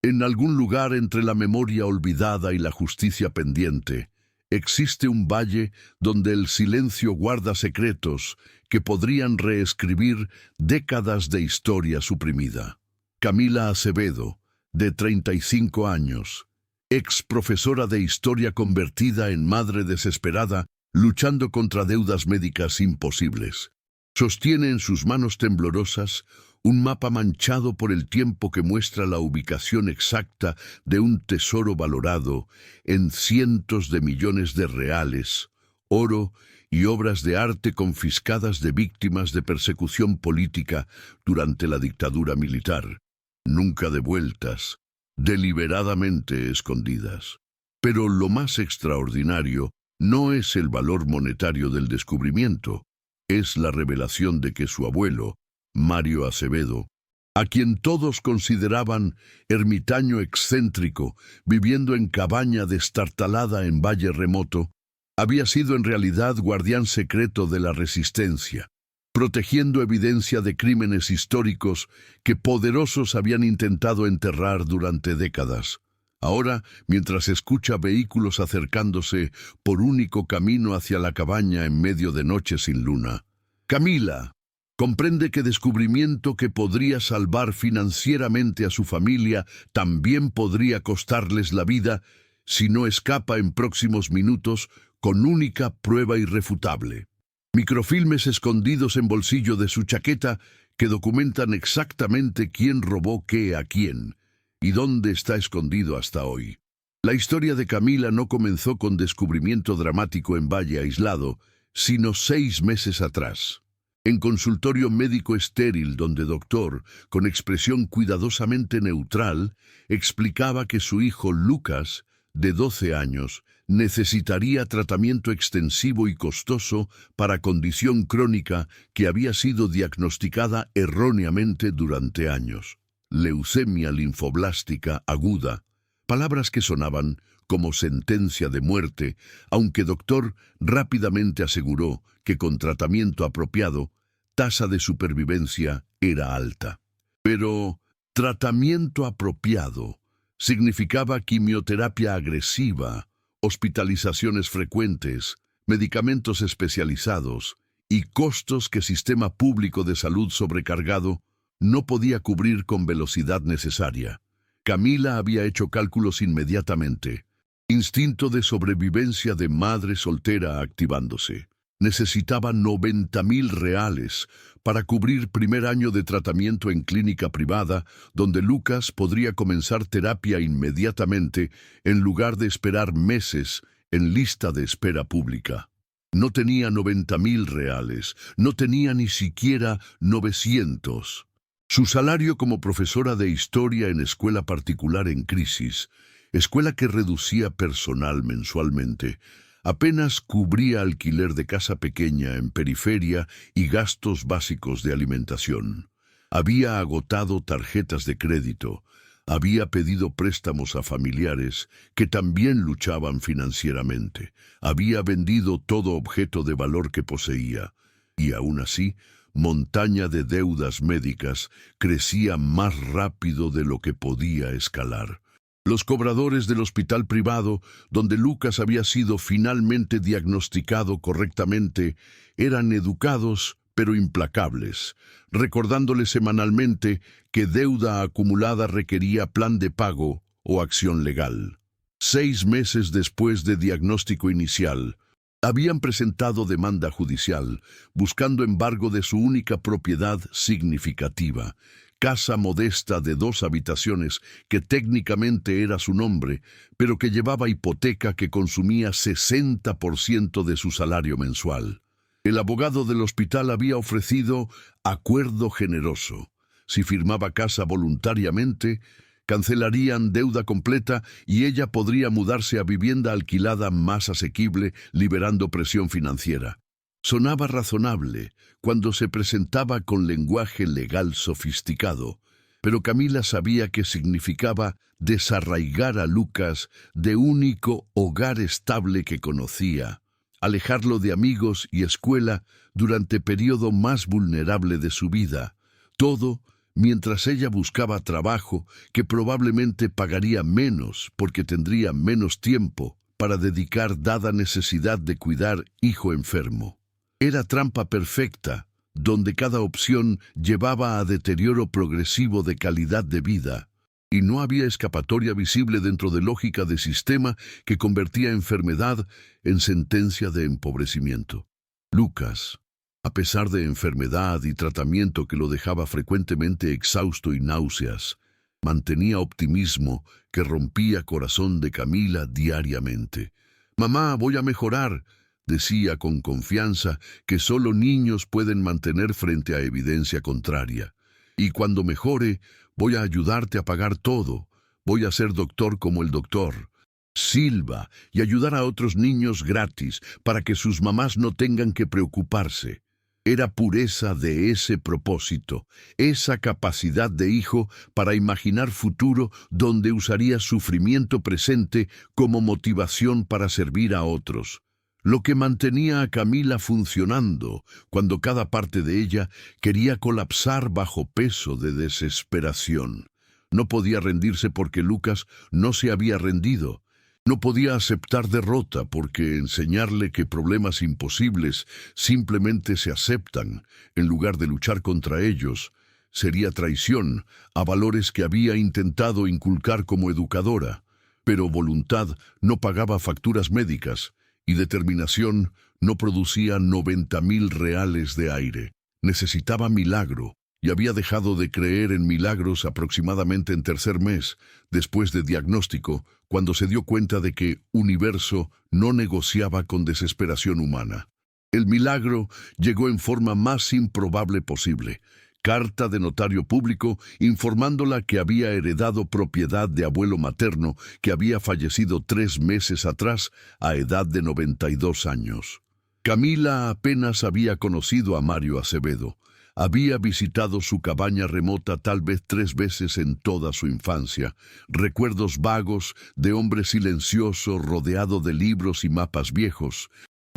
En algún lugar entre la memoria olvidada y la justicia pendiente, existe un valle donde el silencio guarda secretos que podrían reescribir décadas de historia suprimida. Camila Acevedo, de 35 años, ex profesora de historia convertida en madre desesperada, luchando contra deudas médicas imposibles. Sostiene en sus manos temblorosas un mapa manchado por el tiempo que muestra la ubicación exacta de un tesoro valorado en cientos de millones de reales, oro y obras de arte confiscadas de víctimas de persecución política durante la dictadura militar, nunca devueltas, deliberadamente escondidas. Pero lo más extraordinario no es el valor monetario del descubrimiento, es la revelación de que su abuelo, Mario Acevedo, a quien todos consideraban ermitaño excéntrico, viviendo en cabaña destartalada en valle remoto, había sido en realidad guardián secreto de la resistencia, protegiendo evidencia de crímenes históricos que poderosos habían intentado enterrar durante décadas. Ahora, mientras escucha vehículos acercándose por único camino hacia la cabaña en medio de noche sin luna, Camila comprende que descubrimiento que podría salvar financieramente a su familia también podría costarles la vida si no escapa en próximos minutos con única prueba irrefutable. Microfilmes escondidos en bolsillo de su chaqueta que documentan exactamente quién robó qué a quién y dónde está escondido hasta hoy. La historia de Camila no comenzó con descubrimiento dramático en valle aislado, sino 6 meses atrás. En consultorio médico estéril donde doctor, con expresión cuidadosamente neutral, explicaba que su hijo Lucas, de 12 años, necesitaría tratamiento extensivo y costoso para condición crónica que había sido diagnosticada erróneamente durante años. Leucemia linfoblástica aguda, palabras que sonaban como sentencia de muerte, aunque doctor rápidamente aseguró que con tratamiento apropiado, tasa de supervivencia era alta. Pero tratamiento apropiado significaba quimioterapia agresiva, hospitalizaciones frecuentes, medicamentos especializados y costos que sistema público de salud sobrecargado no podía cubrir con velocidad necesaria. Camila había hecho cálculos inmediatamente. Instinto de sobrevivencia de madre soltera activándose. Necesitaba 90.000 reales para cubrir primer año de tratamiento en clínica privada, donde Lucas podría comenzar terapia inmediatamente en lugar de esperar meses en lista de espera pública. No tenía 90.000 reales, no tenía ni siquiera 900. Su salario como profesora de historia en escuela particular en crisis, escuela que reducía personal mensualmente, apenas cubría alquiler de casa pequeña en periferia y gastos básicos de alimentación. Había agotado tarjetas de crédito, había pedido préstamos a familiares que también luchaban financieramente, había vendido todo objeto de valor que poseía, y aún así, montaña de deudas médicas crecía más rápido de lo que podía escalar. Los cobradores del hospital privado, donde Lucas había sido finalmente diagnosticado correctamente, eran educados pero implacables, recordándole semanalmente que deuda acumulada requería plan de pago o acción legal. 6 meses después de diagnóstico inicial, habían presentado demanda judicial, buscando embargo de su única propiedad significativa, casa modesta de 2 habitaciones que técnicamente era su nombre, pero que llevaba hipoteca que consumía 60% de su salario mensual. El abogado del hospital había ofrecido acuerdo generoso. Si firmaba casa voluntariamente, cancelarían deuda completa y ella podría mudarse a vivienda alquilada más asequible, liberando presión financiera. Sonaba razonable cuando se presentaba con lenguaje legal sofisticado, pero Camila sabía que significaba desarraigar a Lucas de único hogar estable que conocía, alejarlo de amigos y escuela durante periodo más vulnerable de su vida, todo mientras ella buscaba trabajo que probablemente pagaría menos porque tendría menos tiempo para dedicar dada necesidad de cuidar hijo enfermo. Era trampa perfecta, donde cada opción llevaba a deterioro progresivo de calidad de vida, y no había escapatoria visible dentro de lógica de sistema que convertía enfermedad en sentencia de empobrecimiento. Lucas, a pesar de enfermedad y tratamiento que lo dejaba frecuentemente exhausto y náuseas, mantenía optimismo que rompía corazón de Camila diariamente. «Mamá, voy a mejorar», decía con confianza que solo niños pueden mantener frente a evidencia contraria. «Y cuando mejore, voy a ayudarte a pagar todo. Voy a ser doctor como el doctor Silva y ayudar a otros niños gratis para que sus mamás no tengan que preocuparse». Era pureza de ese propósito, esa capacidad de hijo para imaginar futuro donde usaría sufrimiento presente como motivación para servir a otros. Lo que mantenía a Camila funcionando cuando cada parte de ella quería colapsar bajo peso de desesperación. No podía rendirse porque Lucas no se había rendido. No podía aceptar derrota porque enseñarle que problemas imposibles simplemente se aceptan en lugar de luchar contra ellos sería traición a valores que había intentado inculcar como educadora. Pero voluntad no pagaba facturas médicas y determinación no producía 90,000 reales de aire. Necesitaba milagro. Y había dejado de creer en milagros aproximadamente en tercer mes, después de diagnóstico, cuando se dio cuenta de que Universo no negociaba con desesperación humana. El milagro llegó en forma más improbable posible. Carta de notario público informándola que había heredado propiedad de abuelo materno que había fallecido 3 meses atrás a edad de 92 años. Camila apenas había conocido a Mario Acevedo. Había visitado su cabaña remota tal vez 3 veces en toda su infancia, recuerdos vagos de hombre silencioso rodeado de libros y mapas viejos,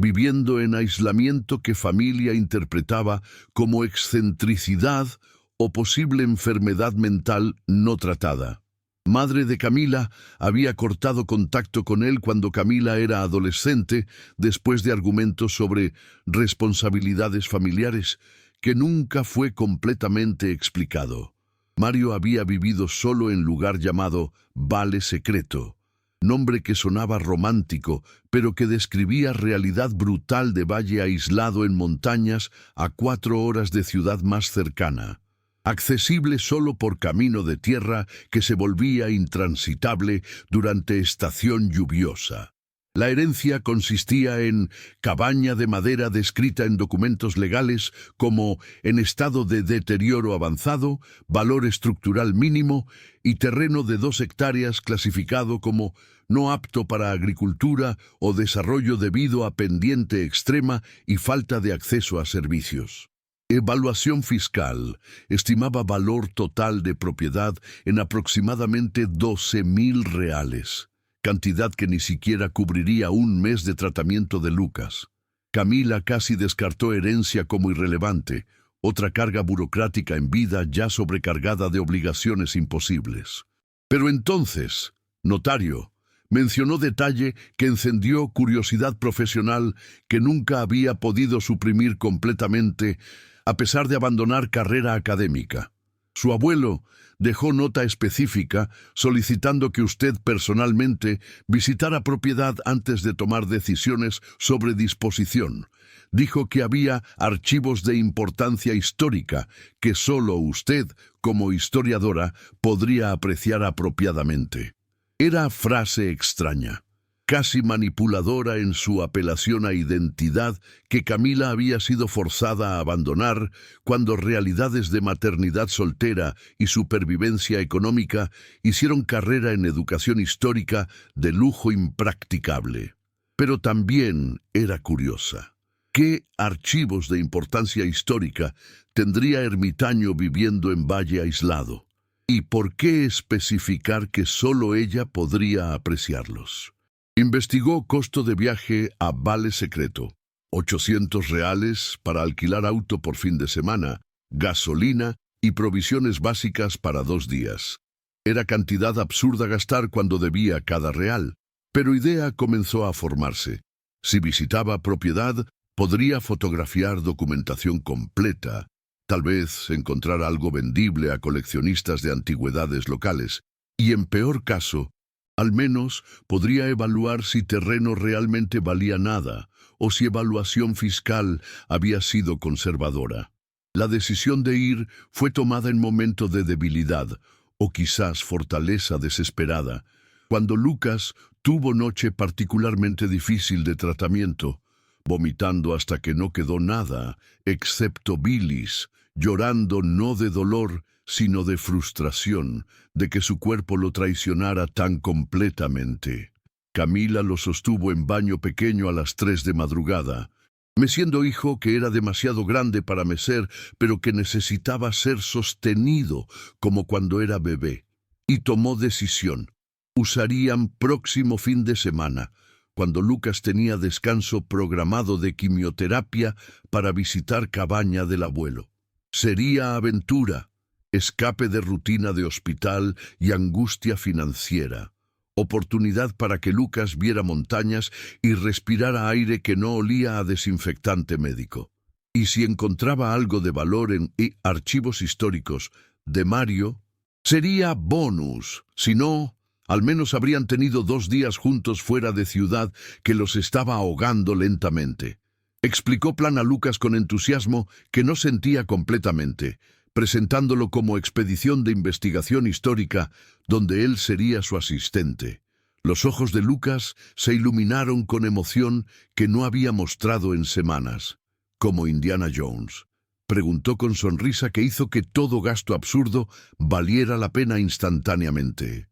viviendo en aislamiento que familia interpretaba como excentricidad o posible enfermedad mental no tratada. Madre de Camila había cortado contacto con él cuando Camila era adolescente después de argumentos sobre responsabilidades familiares que nunca fue completamente explicado. Mario había vivido solo en lugar llamado Vale Secreto, nombre que sonaba romántico, pero que describía realidad brutal de valle aislado en montañas a 4 horas de ciudad más cercana, accesible solo por camino de tierra que se volvía intransitable durante estación lluviosa. La herencia consistía en cabaña de madera descrita en documentos legales como en estado de deterioro avanzado, valor estructural mínimo y terreno de 2 hectáreas clasificado como no apto para agricultura o desarrollo debido a pendiente extrema y falta de acceso a servicios. Evaluación fiscal estimaba valor total de propiedad en aproximadamente 12,000 reales. Cantidad que ni siquiera cubriría un mes de tratamiento de Lucas. Camila casi descartó herencia como irrelevante, otra carga burocrática en vida ya sobrecargada de obligaciones imposibles. Pero entonces, notario, mencionó detalle que encendió curiosidad profesional que nunca había podido suprimir completamente a pesar de abandonar carrera académica. Su abuelo dejó nota específica solicitando que usted personalmente visitara propiedad antes de tomar decisiones sobre disposición. Dijo que había archivos de importancia histórica que solo usted, como historiadora, podría apreciar apropiadamente. Era frase extraña, casi manipuladora en su apelación a identidad que Camila había sido forzada a abandonar cuando realidades de maternidad soltera y supervivencia económica hicieron carrera en educación histórica de lujo impracticable. Pero también era curiosa. ¿Qué archivos de importancia histórica tendría ermitaño viviendo en valle aislado? ¿Y por qué especificar que solo ella podría apreciarlos? Investigó costo de viaje a Vale Secreto, 800 reales para alquilar auto por fin de semana, gasolina y provisiones básicas para 2 días. Era cantidad absurda gastar cuando debía cada real, pero idea comenzó a formarse. Si visitaba propiedad, podría fotografiar documentación completa, tal vez encontrar algo vendible a coleccionistas de antigüedades locales, y en peor caso, al menos podría evaluar si terreno realmente valía nada o si evaluación fiscal había sido conservadora. La decisión de ir fue tomada en momento de debilidad o quizás fortaleza desesperada, cuando Lucas tuvo noche particularmente difícil de tratamiento, vomitando hasta que no quedó nada, excepto bilis, llorando no de dolor, sino de frustración, de que su cuerpo lo traicionara tan completamente. Camila lo sostuvo en baño pequeño a las 3 de madrugada, meciendo hijo que era demasiado grande para mecer, pero que necesitaba ser sostenido como cuando era bebé. Y tomó decisión. Usarían próximo fin de semana, cuando Lucas tenía descanso programado de quimioterapia para visitar cabaña del abuelo. Sería aventura, escape de rutina de hospital y angustia financiera. Oportunidad para que Lucas viera montañas y respirara aire que no olía a desinfectante médico. Y si encontraba algo de valor en archivos históricos de Mario, sería bonus. Si no, al menos habrían tenido 2 días juntos fuera de ciudad que los estaba ahogando lentamente. Explicó plan a Lucas con entusiasmo que no sentía completamente, presentándolo como expedición de investigación histórica donde él sería su asistente. Los ojos de Lucas se iluminaron con emoción que no había mostrado en semanas. ¿Como Indiana Jones?, preguntó con sonrisa que hizo que todo gasto absurdo valiera la pena instantáneamente.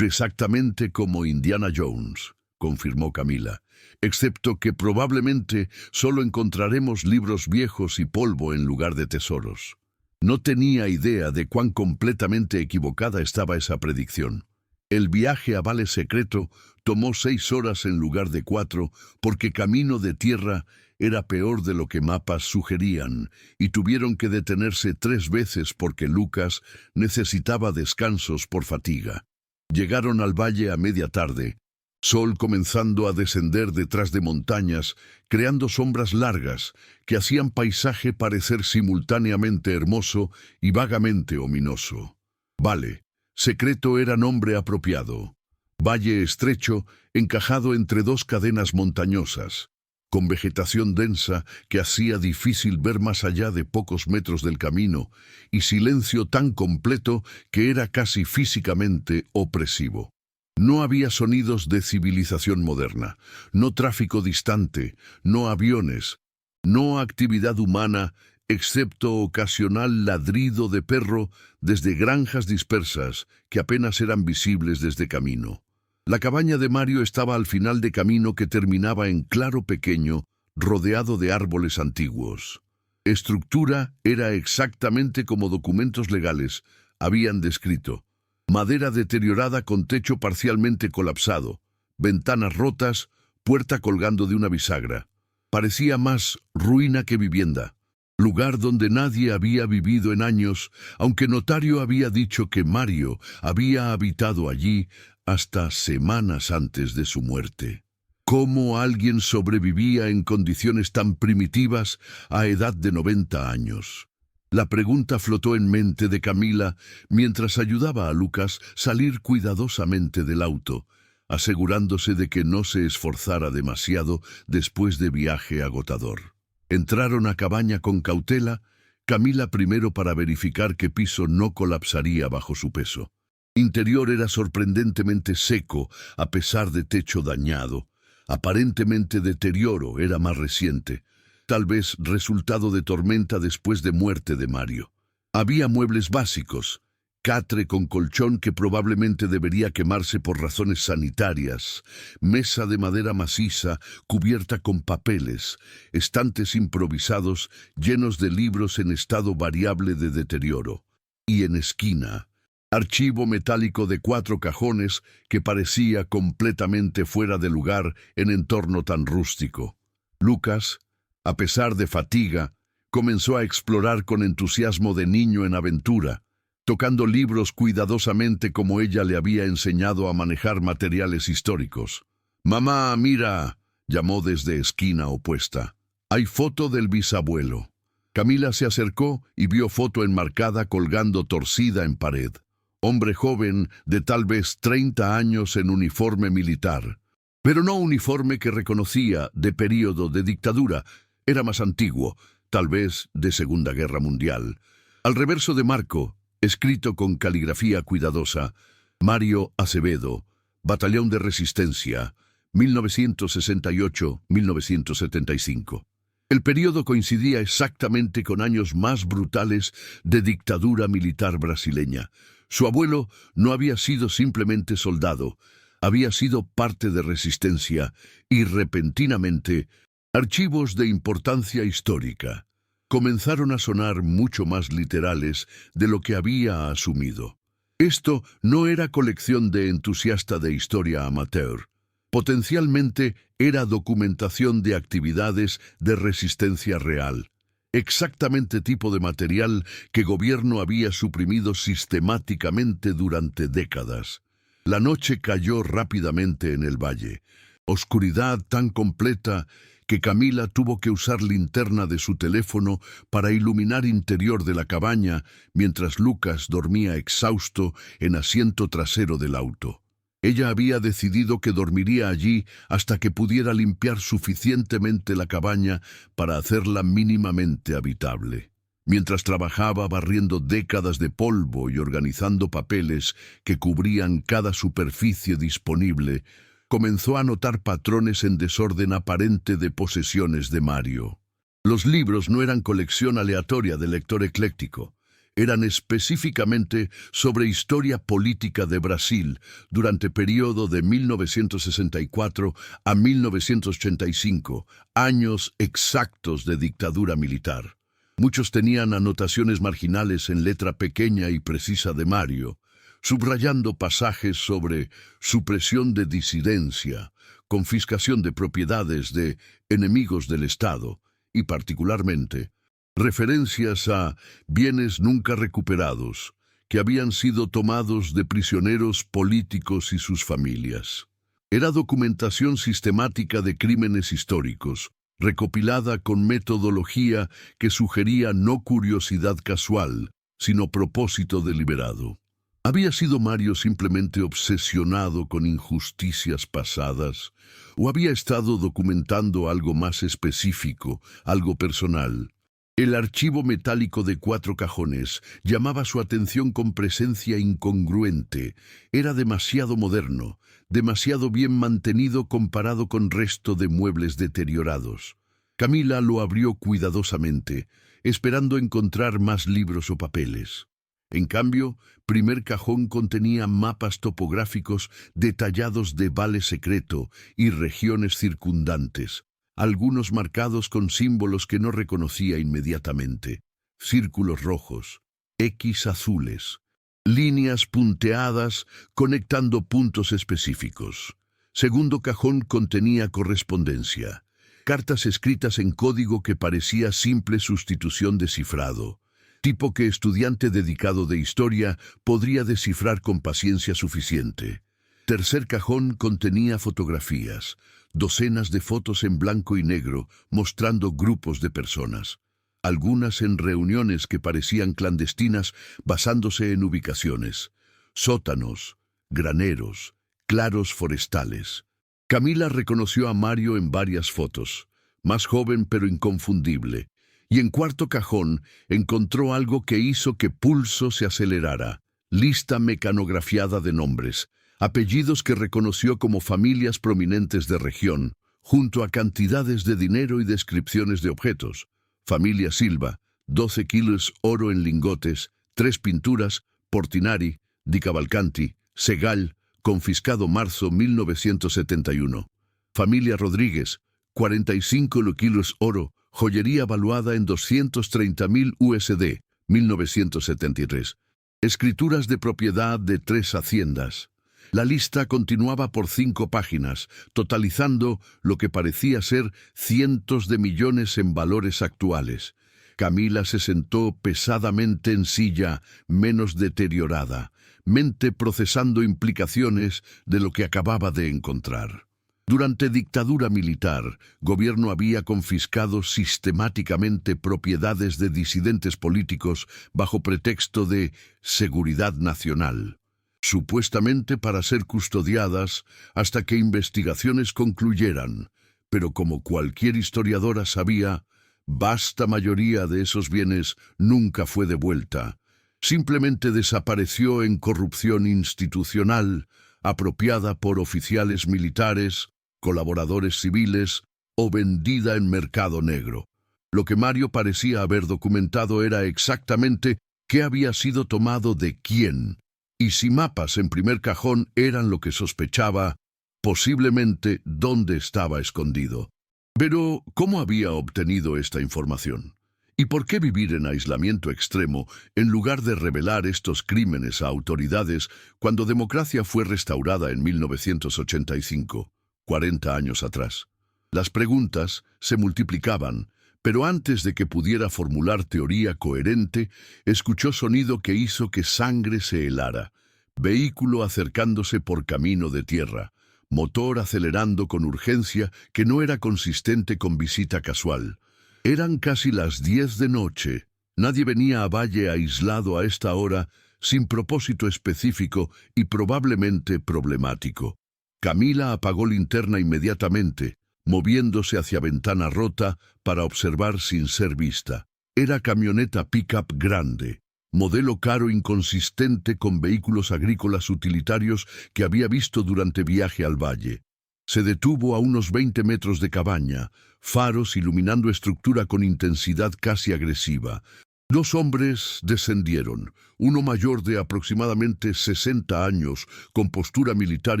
Exactamente como Indiana Jones, confirmó Camila, excepto que probablemente solo encontraremos libros viejos y polvo en lugar de tesoros. No tenía idea de cuán completamente equivocada estaba esa predicción. El viaje a Vale Secreto tomó 6 horas en lugar de 4, porque camino de tierra era peor de lo que mapas sugerían, y tuvieron que detenerse 3 veces porque Lucas necesitaba descansos por fatiga. Llegaron al valle a media tarde, sol comenzando a descender detrás de montañas, creando sombras largas que hacían paisaje parecer simultáneamente hermoso y vagamente ominoso. Vale Secreto era nombre apropiado. Valle estrecho, encajado entre 2 cadenas montañosas, con vegetación densa que hacía difícil ver más allá de pocos metros del camino, y silencio tan completo que era casi físicamente opresivo. No había sonidos de civilización moderna, no tráfico distante, no aviones, no actividad humana, excepto ocasional ladrido de perro desde granjas dispersas que apenas eran visibles desde camino. La cabaña de Mario estaba al final de camino que terminaba en claro pequeño, rodeado de árboles antiguos. Estructura era exactamente como documentos legales habían descrito. Madera deteriorada con techo parcialmente colapsado, ventanas rotas, puerta colgando de una bisagra. Parecía más ruina que vivienda. Lugar donde nadie había vivido en años, aunque notario había dicho que Mario había habitado allí hasta semanas antes de su muerte. ¿Cómo alguien sobrevivía en condiciones tan primitivas a edad de 90 años? La pregunta flotó en mente de Camila mientras ayudaba a Lucas salir cuidadosamente del auto, asegurándose de que no se esforzara demasiado después de viaje agotador. Entraron a cabaña con cautela, Camila primero para verificar que piso no colapsaría bajo su peso. Interior era sorprendentemente seco a pesar de techo dañado. Aparentemente deterioro era más reciente, tal vez resultado de tormenta después de muerte de Mario. Había muebles básicos, catre con colchón que probablemente debería quemarse por razones sanitarias, mesa de madera maciza cubierta con papeles, estantes improvisados llenos de libros en estado variable de deterioro. Y en esquina, archivo metálico de 4 cajones que parecía completamente fuera de lugar en entorno tan rústico. Lucas, a pesar de fatiga, Comenzó a explorar con entusiasmo de niño en aventura, tocando libros cuidadosamente como ella le había enseñado a manejar materiales históricos. «Mamá, mira», llamó desde esquina opuesta. «Hay foto del bisabuelo». Camila se acercó y vio foto enmarcada colgando torcida en pared. Hombre joven de tal vez 30 años en uniforme militar. Pero no uniforme que reconocía de período de dictadura, era más antiguo, tal vez de Segunda Guerra Mundial. Al reverso de marco, escrito con caligrafía cuidadosa, Mario Acevedo, Batallón de Resistencia, 1968-1975. El período coincidía exactamente con años más brutales de dictadura militar brasileña. Su abuelo no había sido simplemente soldado, había sido parte de resistencia y, repentinamente, archivos de importancia histórica comenzaron a sonar mucho más literales de lo que había asumido. Esto no era colección de entusiasta de historia amateur. Potencialmente era documentación de actividades de resistencia real. Exactamente tipo de material que gobierno había suprimido sistemáticamente durante décadas. La noche cayó rápidamente en el valle. Oscuridad tan completa que Camila tuvo que usar linterna de su teléfono para iluminar interior de la cabaña mientras Lucas dormía exhausto en asiento trasero del auto. Ella había decidido que dormiría allí hasta que pudiera limpiar suficientemente la cabaña para hacerla mínimamente habitable. Mientras trabajaba barriendo décadas de polvo y organizando papeles que cubrían cada superficie disponible, comenzó a notar patrones en desorden aparente de posesiones de Mario. Los libros no eran colección aleatoria de lector ecléctico. Eran específicamente sobre historia política de Brasil durante periodo de 1964 a 1985, años exactos de dictadura militar. Muchos tenían anotaciones marginales en letra pequeña y precisa de Mario, subrayando pasajes sobre supresión de disidencia, confiscación de propiedades de enemigos del Estado y, particularmente, referencias a bienes nunca recuperados que habían sido tomados de prisioneros políticos y sus familias. Era documentación sistemática de crímenes históricos, recopilada con metodología que sugería no curiosidad casual, sino propósito deliberado. ¿Había sido Mario simplemente obsesionado con injusticias pasadas? ¿O había estado documentando algo más específico, algo personal? El archivo metálico de 4 cajones llamaba su atención con presencia incongruente. Era demasiado moderno, demasiado bien mantenido comparado con resto de muebles deteriorados. Camila lo abrió cuidadosamente, esperando encontrar más libros o papeles. En cambio, primer cajón contenía mapas topográficos detallados de Vale Secreto y regiones circundantes, algunos marcados con símbolos que no reconocía inmediatamente: círculos rojos, X azules, líneas punteadas conectando puntos específicos. Segundo cajón contenía correspondencia, cartas escritas en código que parecía simple sustitución de cifrado, tipo que estudiante dedicado de historia podría descifrar con paciencia suficiente. Tercer cajón contenía fotografías, docenas de fotos en blanco y negro mostrando grupos de personas, algunas en reuniones que parecían clandestinas basándose en ubicaciones, sótanos, graneros, claros forestales. Camila reconoció a Mario en varias fotos, más joven pero inconfundible, y en cuarto cajón encontró algo que hizo que pulso se acelerara: lista mecanografiada de nombres, apellidos que reconoció como familias prominentes de región, junto a cantidades de dinero y descripciones de objetos. Familia Silva, 12 kilos oro en lingotes, 3 pinturas, Portinari, Di Cavalcanti, Segal, confiscado marzo 1971. Familia Rodríguez, 45 kilos oro, joyería valuada en 230.000 USD, 1973. Escrituras de propiedad de 3 haciendas. La lista continuaba por 5 páginas, totalizando lo que parecía ser cientos de millones en valores actuales. Camila se sentó pesadamente en silla, menos deteriorada, mente procesando implicaciones de lo que acababa de encontrar. Durante dictadura militar, gobierno había confiscado sistemáticamente propiedades de disidentes políticos bajo pretexto de seguridad nacional, supuestamente para ser custodiadas hasta que investigaciones concluyeran, pero como cualquier historiadora sabía, vasta mayoría de esos bienes nunca fue devuelta. Simplemente desapareció en corrupción institucional, apropiada por oficiales militares, colaboradores civiles o vendida en mercado negro. Lo que Mario parecía haber documentado era exactamente qué había sido tomado de quién, y si mapas en primer cajón eran lo que sospechaba, posiblemente dónde estaba escondido. Pero, ¿cómo había obtenido esta información? ¿Y por qué vivir en aislamiento extremo en lugar de revelar estos crímenes a autoridades cuando democracia fue restaurada en 1985, 40 años atrás? Las preguntas se multiplicaban, pero antes de que pudiera formular teoría coherente, escuchó sonido que hizo que sangre se helara, vehículo acercándose por camino de tierra, motor acelerando con urgencia que no era consistente con visita casual. Eran casi las 10 de noche. Nadie venía a Valle aislado a esta hora, sin propósito específico y probablemente problemático. Camila apagó linterna inmediatamente, moviéndose hacia ventana rota para observar sin ser vista. Era camioneta pick-up grande, modelo caro inconsistente con vehículos agrícolas utilitarios que había visto durante viaje al valle. Se detuvo a unos 20 metros de cabaña, faros iluminando estructura con intensidad casi agresiva. Dos hombres descendieron, uno mayor de aproximadamente 60 años, con postura militar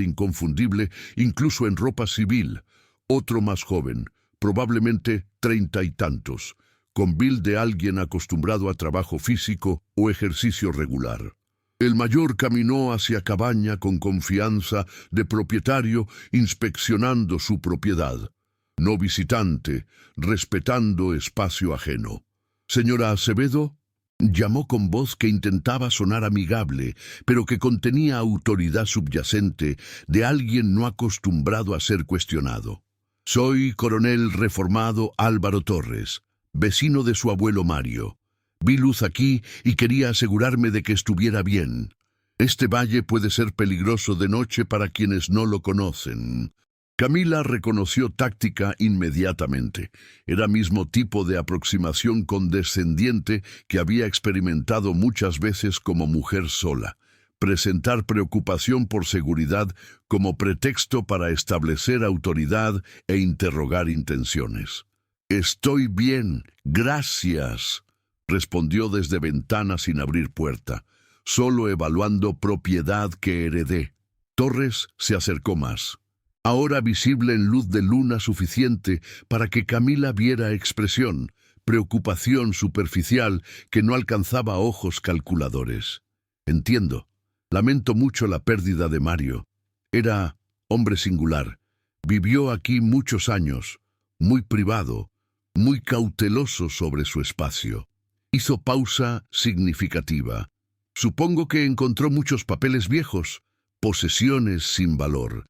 inconfundible, incluso en ropa civil. Otro más joven, probablemente 30 y tantos, con build de alguien acostumbrado a trabajo físico o ejercicio regular. El mayor caminó hacia cabaña con confianza de propietario, inspeccionando su propiedad. No visitante, respetando espacio ajeno. «Señora Acevedo», llamó con voz que intentaba sonar amigable, pero que contenía autoridad subyacente de alguien no acostumbrado a ser cuestionado. «Soy coronel reformado Álvaro Torres, vecino de su abuelo Mario. Vi luz aquí y quería asegurarme de que estuviera bien. Este valle puede ser peligroso de noche para quienes no lo conocen». Camila reconoció táctica inmediatamente. Era mismo tipo de aproximación condescendiente que había experimentado muchas veces como mujer sola. Presentar preocupación por seguridad como pretexto para establecer autoridad e interrogar intenciones. «Estoy bien, gracias», respondió desde ventana sin abrir puerta, solo evaluando propiedad que heredé. Torres se acercó más, ahora visible en luz de luna suficiente para que Camila viera expresión, preocupación superficial que no alcanzaba ojos calculadores. «Entiendo. Lamento mucho la pérdida de Mario. Era hombre singular. Vivió aquí muchos años, muy privado, muy cauteloso sobre su espacio». Hizo pausa significativa. «Supongo que encontró muchos papeles viejos, posesiones sin valor».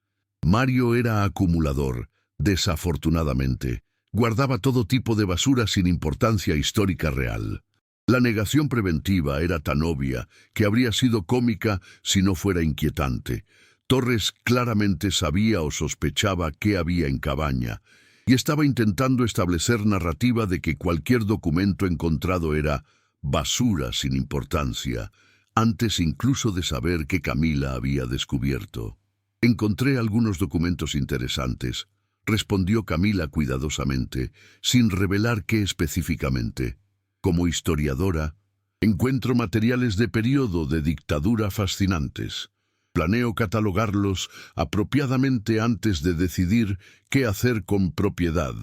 Mario era acumulador, desafortunadamente. Guardaba todo tipo de basura sin importancia histórica real. La negación preventiva era tan obvia que habría sido cómica si no fuera inquietante. Torres claramente sabía o sospechaba qué había en cabaña, y estaba intentando establecer narrativa de que cualquier documento encontrado era basura sin importancia, antes incluso de saber qué Camila había descubierto. «Encontré algunos documentos interesantes», respondió Camila cuidadosamente, sin revelar qué específicamente. «Como historiadora, encuentro materiales de periodo de dictadura fascinantes. Planeo catalogarlos apropiadamente antes de decidir qué hacer con propiedad».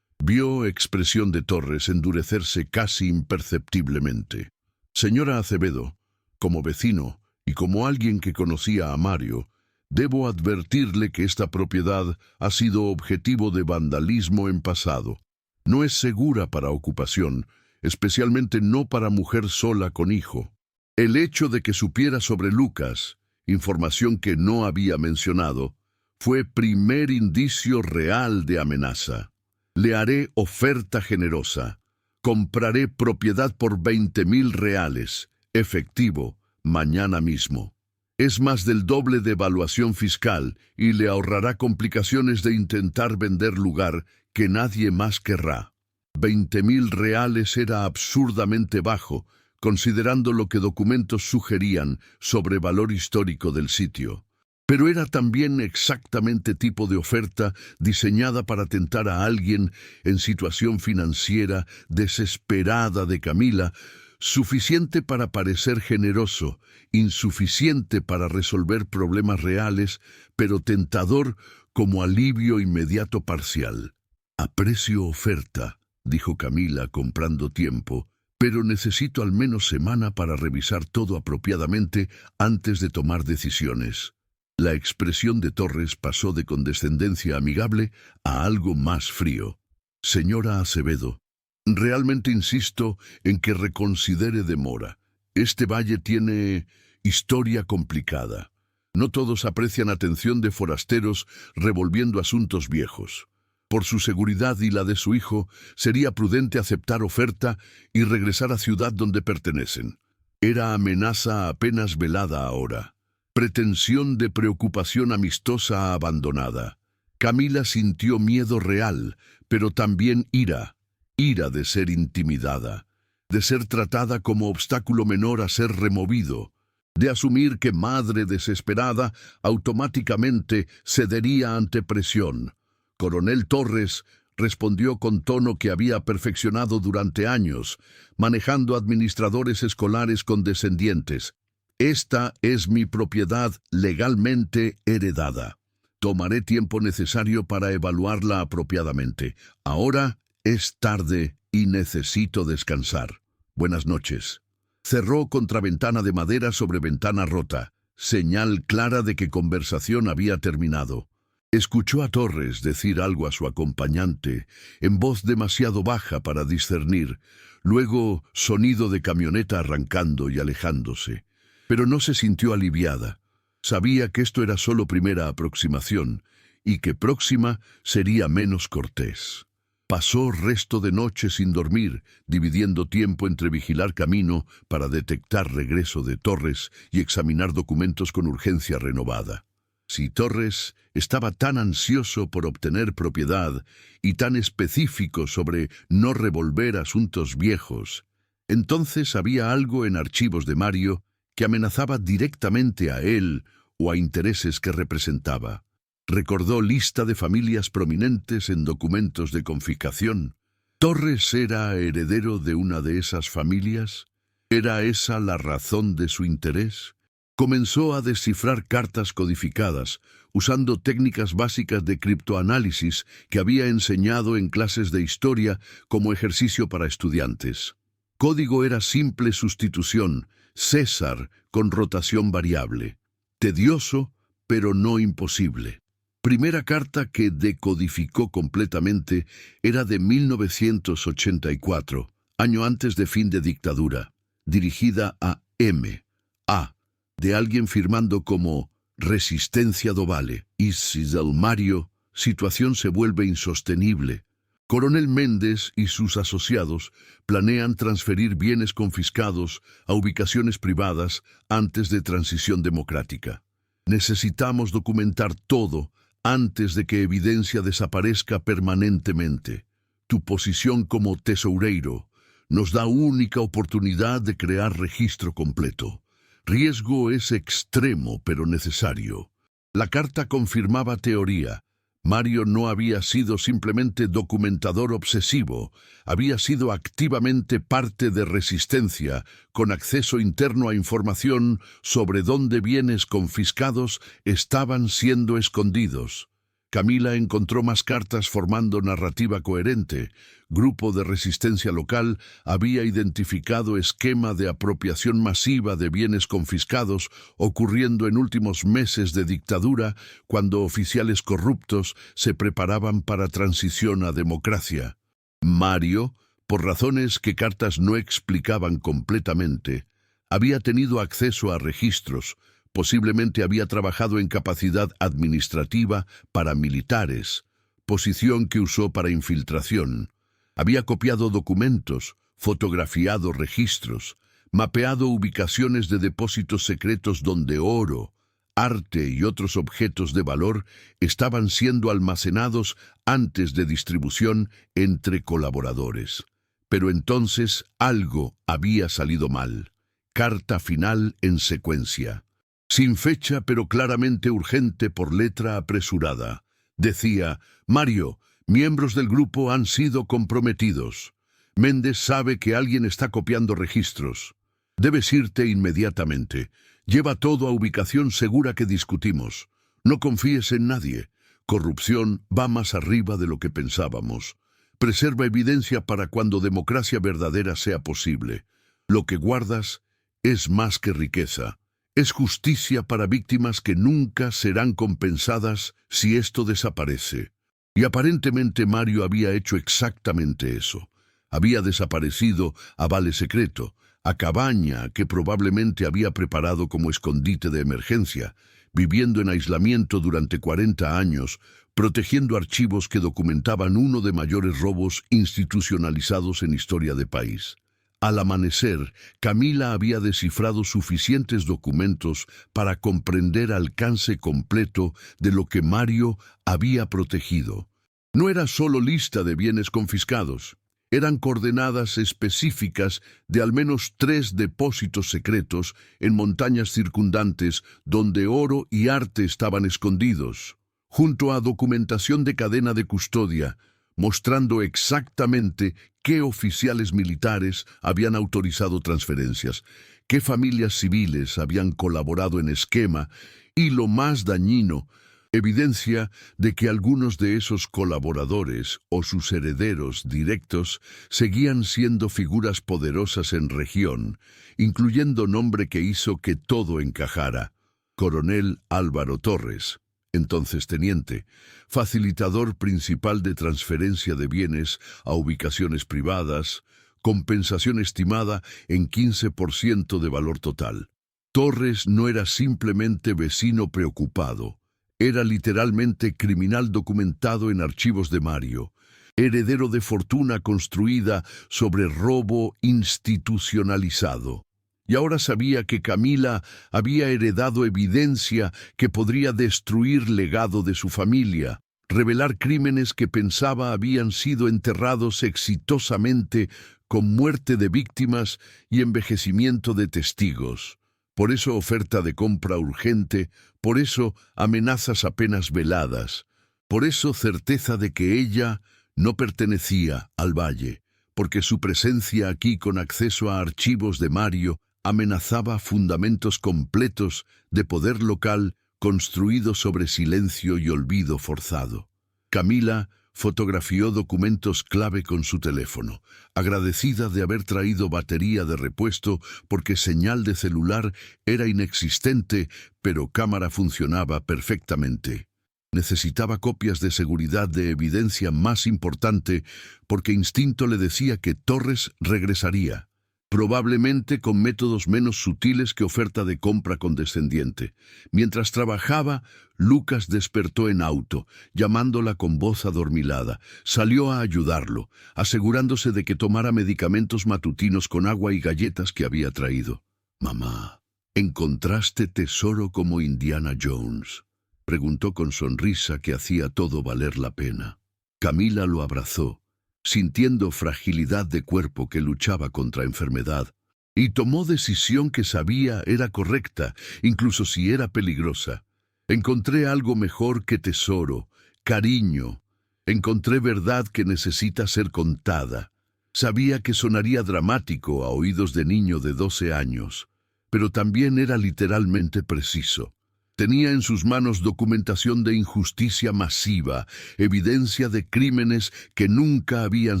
Vio expresión de Torres endurecerse casi imperceptiblemente. «Señora Acevedo, como vecino y como alguien que conocía a Mario, debo advertirle que esta propiedad ha sido objetivo de vandalismo en pasado. No es segura para ocupación, especialmente no para mujer sola con hijo. El hecho de que supiera sobre Lucas, información que no había mencionado, fue primer indicio real de amenaza. Le haré oferta generosa. Compraré propiedad por 20,000 reales, efectivo, mañana mismo. Es más del doble de evaluación fiscal y le ahorrará complicaciones de intentar vender lugar que nadie más querrá. 20,000 reales era absurdamente bajo, considerando lo que documentos sugerían sobre valor histórico del sitio. Pero era también exactamente tipo de oferta diseñada para tentar a alguien en situación financiera desesperada de Camila, suficiente para parecer generoso, insuficiente para resolver problemas reales, pero tentador como alivio inmediato parcial. «Aprecio oferta», dijo Camila comprando tiempo, «pero necesito al menos semana para revisar todo apropiadamente antes de tomar decisiones». La expresión de Torres pasó de condescendencia amigable a algo más frío. «Señora Acevedo, realmente insisto en que reconsidere demora. Este valle tiene historia complicada. No todos aprecian atención de forasteros revolviendo asuntos viejos. Por su seguridad y la de su hijo, sería prudente aceptar oferta y regresar a ciudad donde pertenecen». Era amenaza apenas velada ahora. Pretensión de preocupación amistosa abandonada. Camila sintió miedo real, pero también ira de ser intimidada, de ser tratada como obstáculo menor a ser removido, de asumir que madre desesperada automáticamente cedería ante presión. Coronel Torres respondió con tono que había perfeccionado durante años, manejando administradores escolares condescendientes. «Esta es mi propiedad legalmente heredada. Tomaré tiempo necesario para evaluarla apropiadamente. Ahora es tarde y necesito descansar. Buenas noches». Cerró contraventana de madera sobre ventana rota, señal clara de que conversación había terminado. Escuchó a Torres decir algo a su acompañante, en voz demasiado baja para discernir, luego sonido de camioneta arrancando y alejándose. Pero no se sintió aliviada. Sabía que esto era solo primera aproximación y que próxima sería menos cortés. Pasó resto de noche sin dormir, dividiendo tiempo entre vigilar camino para detectar regreso de Torres y examinar documentos con urgencia renovada. Si Torres estaba tan ansioso por obtener propiedad y tan específico sobre no revolver asuntos viejos, entonces había algo en archivos de Mario que amenazaba directamente a él o a intereses que representaba. Recordó lista de familias prominentes en documentos de confiscación. ¿Torres era heredero de una de esas familias? ¿Era esa la razón de su interés? Comenzó a descifrar cartas codificadas, usando técnicas básicas de criptoanálisis que había enseñado en clases de historia como ejercicio para estudiantes. Código era simple sustitución, César con rotación variable. Tedioso, pero no imposible. Primera carta que decodificó completamente era de 1984, año antes de fin de dictadura, dirigida a M.A., de alguien firmando como Resistencia do Vale. Y si del Mario, situación se vuelve insostenible. Coronel Méndez y sus asociados planean transferir bienes confiscados a ubicaciones privadas antes de transición democrática. Necesitamos documentar todo antes de que evidencia desaparezca permanentemente. Tu posición como tesoreiro nos da única oportunidad de crear registro completo. Riesgo es extremo pero necesario. La carta confirmaba teoría. Mario no había sido simplemente documentador obsesivo, había sido activamente parte de resistencia, con acceso interno a información sobre dónde bienes confiscados estaban siendo escondidos. Camila encontró más cartas formando narrativa coherente. Grupo de resistencia local había identificado esquema de apropiación masiva de bienes confiscados ocurriendo en últimos meses de dictadura cuando oficiales corruptos se preparaban para transición a democracia. Mario Por razones que cartas no explicaban completamente, había tenido acceso a registros, posiblemente había trabajado en capacidad administrativa para militares, posición que usó para infiltración. Había copiado documentos, fotografiado registros, mapeado ubicaciones de depósitos secretos donde oro, arte y otros objetos de valor estaban siendo almacenados antes de distribución entre colaboradores. Pero entonces algo había salido mal. Carta final en secuencia. Sin fecha, pero claramente urgente por letra apresurada. Decía: Mario, miembros del grupo han sido comprometidos. Méndez sabe que alguien está copiando registros. Debes irte inmediatamente. Lleva todo a ubicación segura que discutimos. No confíes en nadie. Corrupción va más arriba de lo que pensábamos. Preserva evidencia para cuando democracia verdadera sea posible. Lo que guardas es más que riqueza. Es justicia para víctimas que nunca serán compensadas si esto desaparece. Y aparentemente Mario había hecho exactamente eso. Había desaparecido a Vale Secreto, a Cabaña, que probablemente había preparado como escondite de emergencia, viviendo en aislamiento durante 40 años, protegiendo archivos que documentaban uno de mayores robos institucionalizados en historia de país. Al amanecer, Camila había descifrado suficientes documentos para comprender alcance completo de lo que Mario había protegido. No era solo lista de bienes confiscados. Eran coordenadas específicas de al menos 3 depósitos secretos en montañas circundantes donde oro y arte estaban escondidos, junto a documentación de cadena de custodia, mostrando exactamente qué oficiales militares habían autorizado transferencias, qué familias civiles habían colaborado en esquema y, lo más dañino, evidencia de que algunos de esos colaboradores o sus herederos directos seguían siendo figuras poderosas en región, incluyendo nombre que hizo que todo encajara: Coronel Álvaro Torres, entonces teniente, facilitador principal de transferencia de bienes a ubicaciones privadas, compensación estimada en 15% de valor total. Torres no era simplemente vecino preocupado. Era literalmente criminal documentado en archivos de Mario, heredero de fortuna construida sobre robo institucionalizado. Y ahora sabía que Camila había heredado evidencia que podría destruir legado de su familia, revelar crímenes que pensaba habían sido enterrados exitosamente con muerte de víctimas y envejecimiento de testigos. Por eso oferta de compra urgente, por eso amenazas apenas veladas, por eso certeza de que ella no pertenecía al Valle, porque su presencia aquí con acceso a archivos de Mario amenazaba fundamentos completos de poder local construido sobre silencio y olvido forzado. Camila fotografió documentos clave con su teléfono, agradecida de haber traído batería de repuesto porque señal de celular era inexistente, pero cámara funcionaba perfectamente. Necesitaba copias de seguridad de evidencia más importante porque instinto le decía que Torres regresaría, probablemente con métodos menos sutiles que oferta de compra condescendiente. Mientras trabajaba, Lucas despertó en auto, llamándola con voz adormilada. Salió a ayudarlo, asegurándose de que tomara medicamentos matutinos con agua y galletas que había traído. «Mamá, ¿encontraste tesoro como Indiana Jones?», preguntó con sonrisa que hacía todo valer la pena. Camila lo abrazó, sintiendo fragilidad de cuerpo que luchaba contra enfermedad, y tomó decisión que sabía era correcta, incluso si era peligrosa. Encontré algo mejor que tesoro, cariño. Encontré verdad que necesita ser contada. Sabía que sonaría dramático a oídos de niño de 12 años, pero también era literalmente preciso. Tenía en sus manos documentación de injusticia masiva, evidencia de crímenes que nunca habían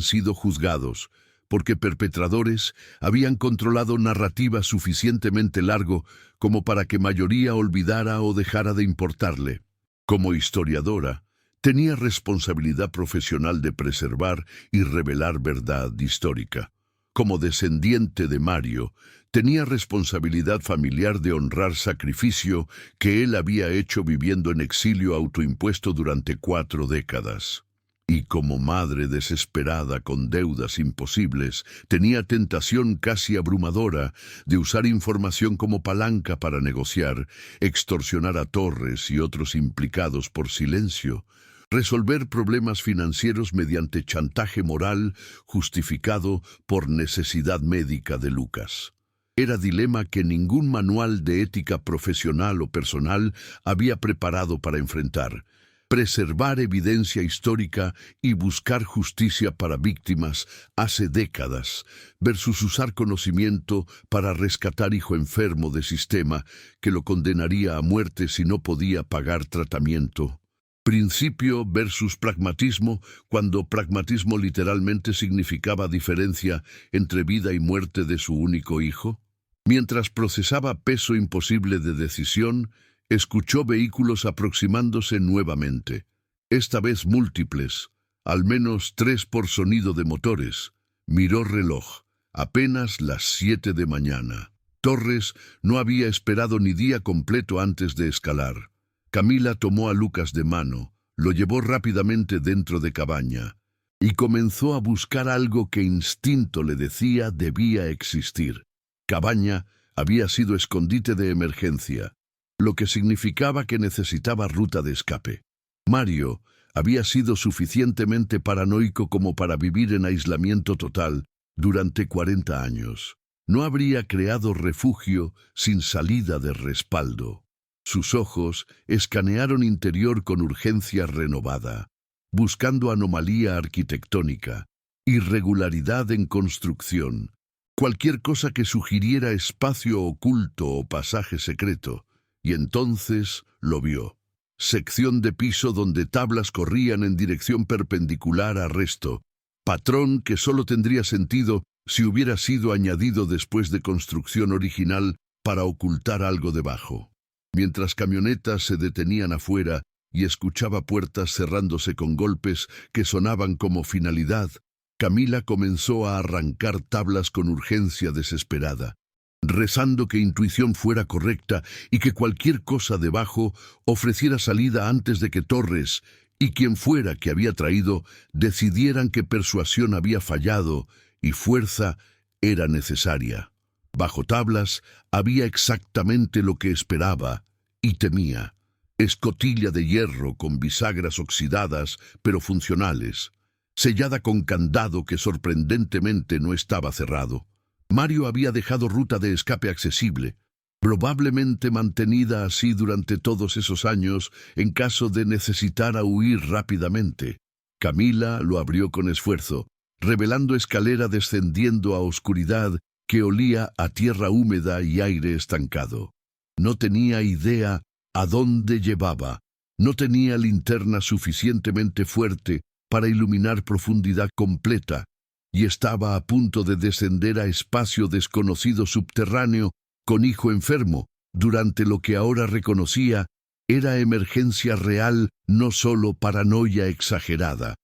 sido juzgados, porque perpetradores habían controlado narrativa suficientemente largo como para que mayoría olvidara o dejara de importarle. Como historiadora, Tenía responsabilidad profesional de preservar y revelar verdad histórica. Como descendiente de Mario, tenía responsabilidad familiar de honrar sacrificio que él había hecho viviendo en exilio autoimpuesto durante 4 décadas. Y como madre desesperada con deudas imposibles, tenía tentación casi abrumadora de usar información como palanca para negociar, extorsionar a Torres y otros implicados por silencio, resolver problemas financieros mediante chantaje moral justificado por necesidad médica de Lucas. Era dilema que ningún manual de ética profesional o personal había preparado para enfrentar: preservar evidencia histórica y buscar justicia para víctimas hace décadas, versus usar conocimiento para rescatar hijo enfermo de sistema que lo condenaría a muerte si no podía pagar tratamiento. Principio versus pragmatismo, cuando pragmatismo literalmente significaba diferencia entre vida y muerte de su único hijo. Mientras procesaba peso imposible de decisión, escuchó vehículos aproximándose nuevamente, esta vez múltiples, al menos 3 por sonido de motores. Miró reloj, apenas las 7 de mañana. Torres no había esperado ni día completo antes de escalar. Camila tomó a Lucas de mano, lo llevó rápidamente dentro de cabaña y comenzó a buscar algo que instinto le decía debía existir. Cabaña había sido escondite de emergencia, lo que significaba que necesitaba ruta de escape. Mario había sido suficientemente paranoico como para vivir en aislamiento total durante 40 años. No habría creado refugio sin salida de respaldo. Sus ojos escanearon interior con urgencia renovada, buscando anomalía arquitectónica, irregularidad en construcción, cualquier cosa que sugiriera espacio oculto o pasaje secreto, y entonces lo vio. Sección de piso donde tablas corrían en dirección perpendicular a resto, patrón que solo tendría sentido si hubiera sido añadido después de construcción original para ocultar algo debajo. Mientras camionetas se detenían afuera y escuchaba puertas cerrándose con golpes que sonaban como finalidad, Camila comenzó a arrancar tablas con urgencia desesperada, rezando que intuición fuera correcta y que cualquier cosa debajo ofreciera salida antes de que Torres y quien fuera que había traído decidieran que persuasión había fallado y fuerza era necesaria. Bajo tablas había exactamente lo que esperaba y temía: escotilla de hierro con bisagras oxidadas pero funcionales, sellada con candado que sorprendentemente no estaba cerrado. Mario había dejado ruta de escape accesible, probablemente mantenida así durante todos esos años en caso de necesitar huir rápidamente. Camila lo abrió con esfuerzo, revelando escalera descendiendo a oscuridad que olía a tierra húmeda y aire estancado. No tenía idea a dónde llevaba, no tenía linterna suficientemente fuerte para iluminar profundidad completa, y estaba a punto de descender a espacio desconocido subterráneo con hijo enfermo, durante lo que ahora reconocía era emergencia real, no solo paranoia exagerada.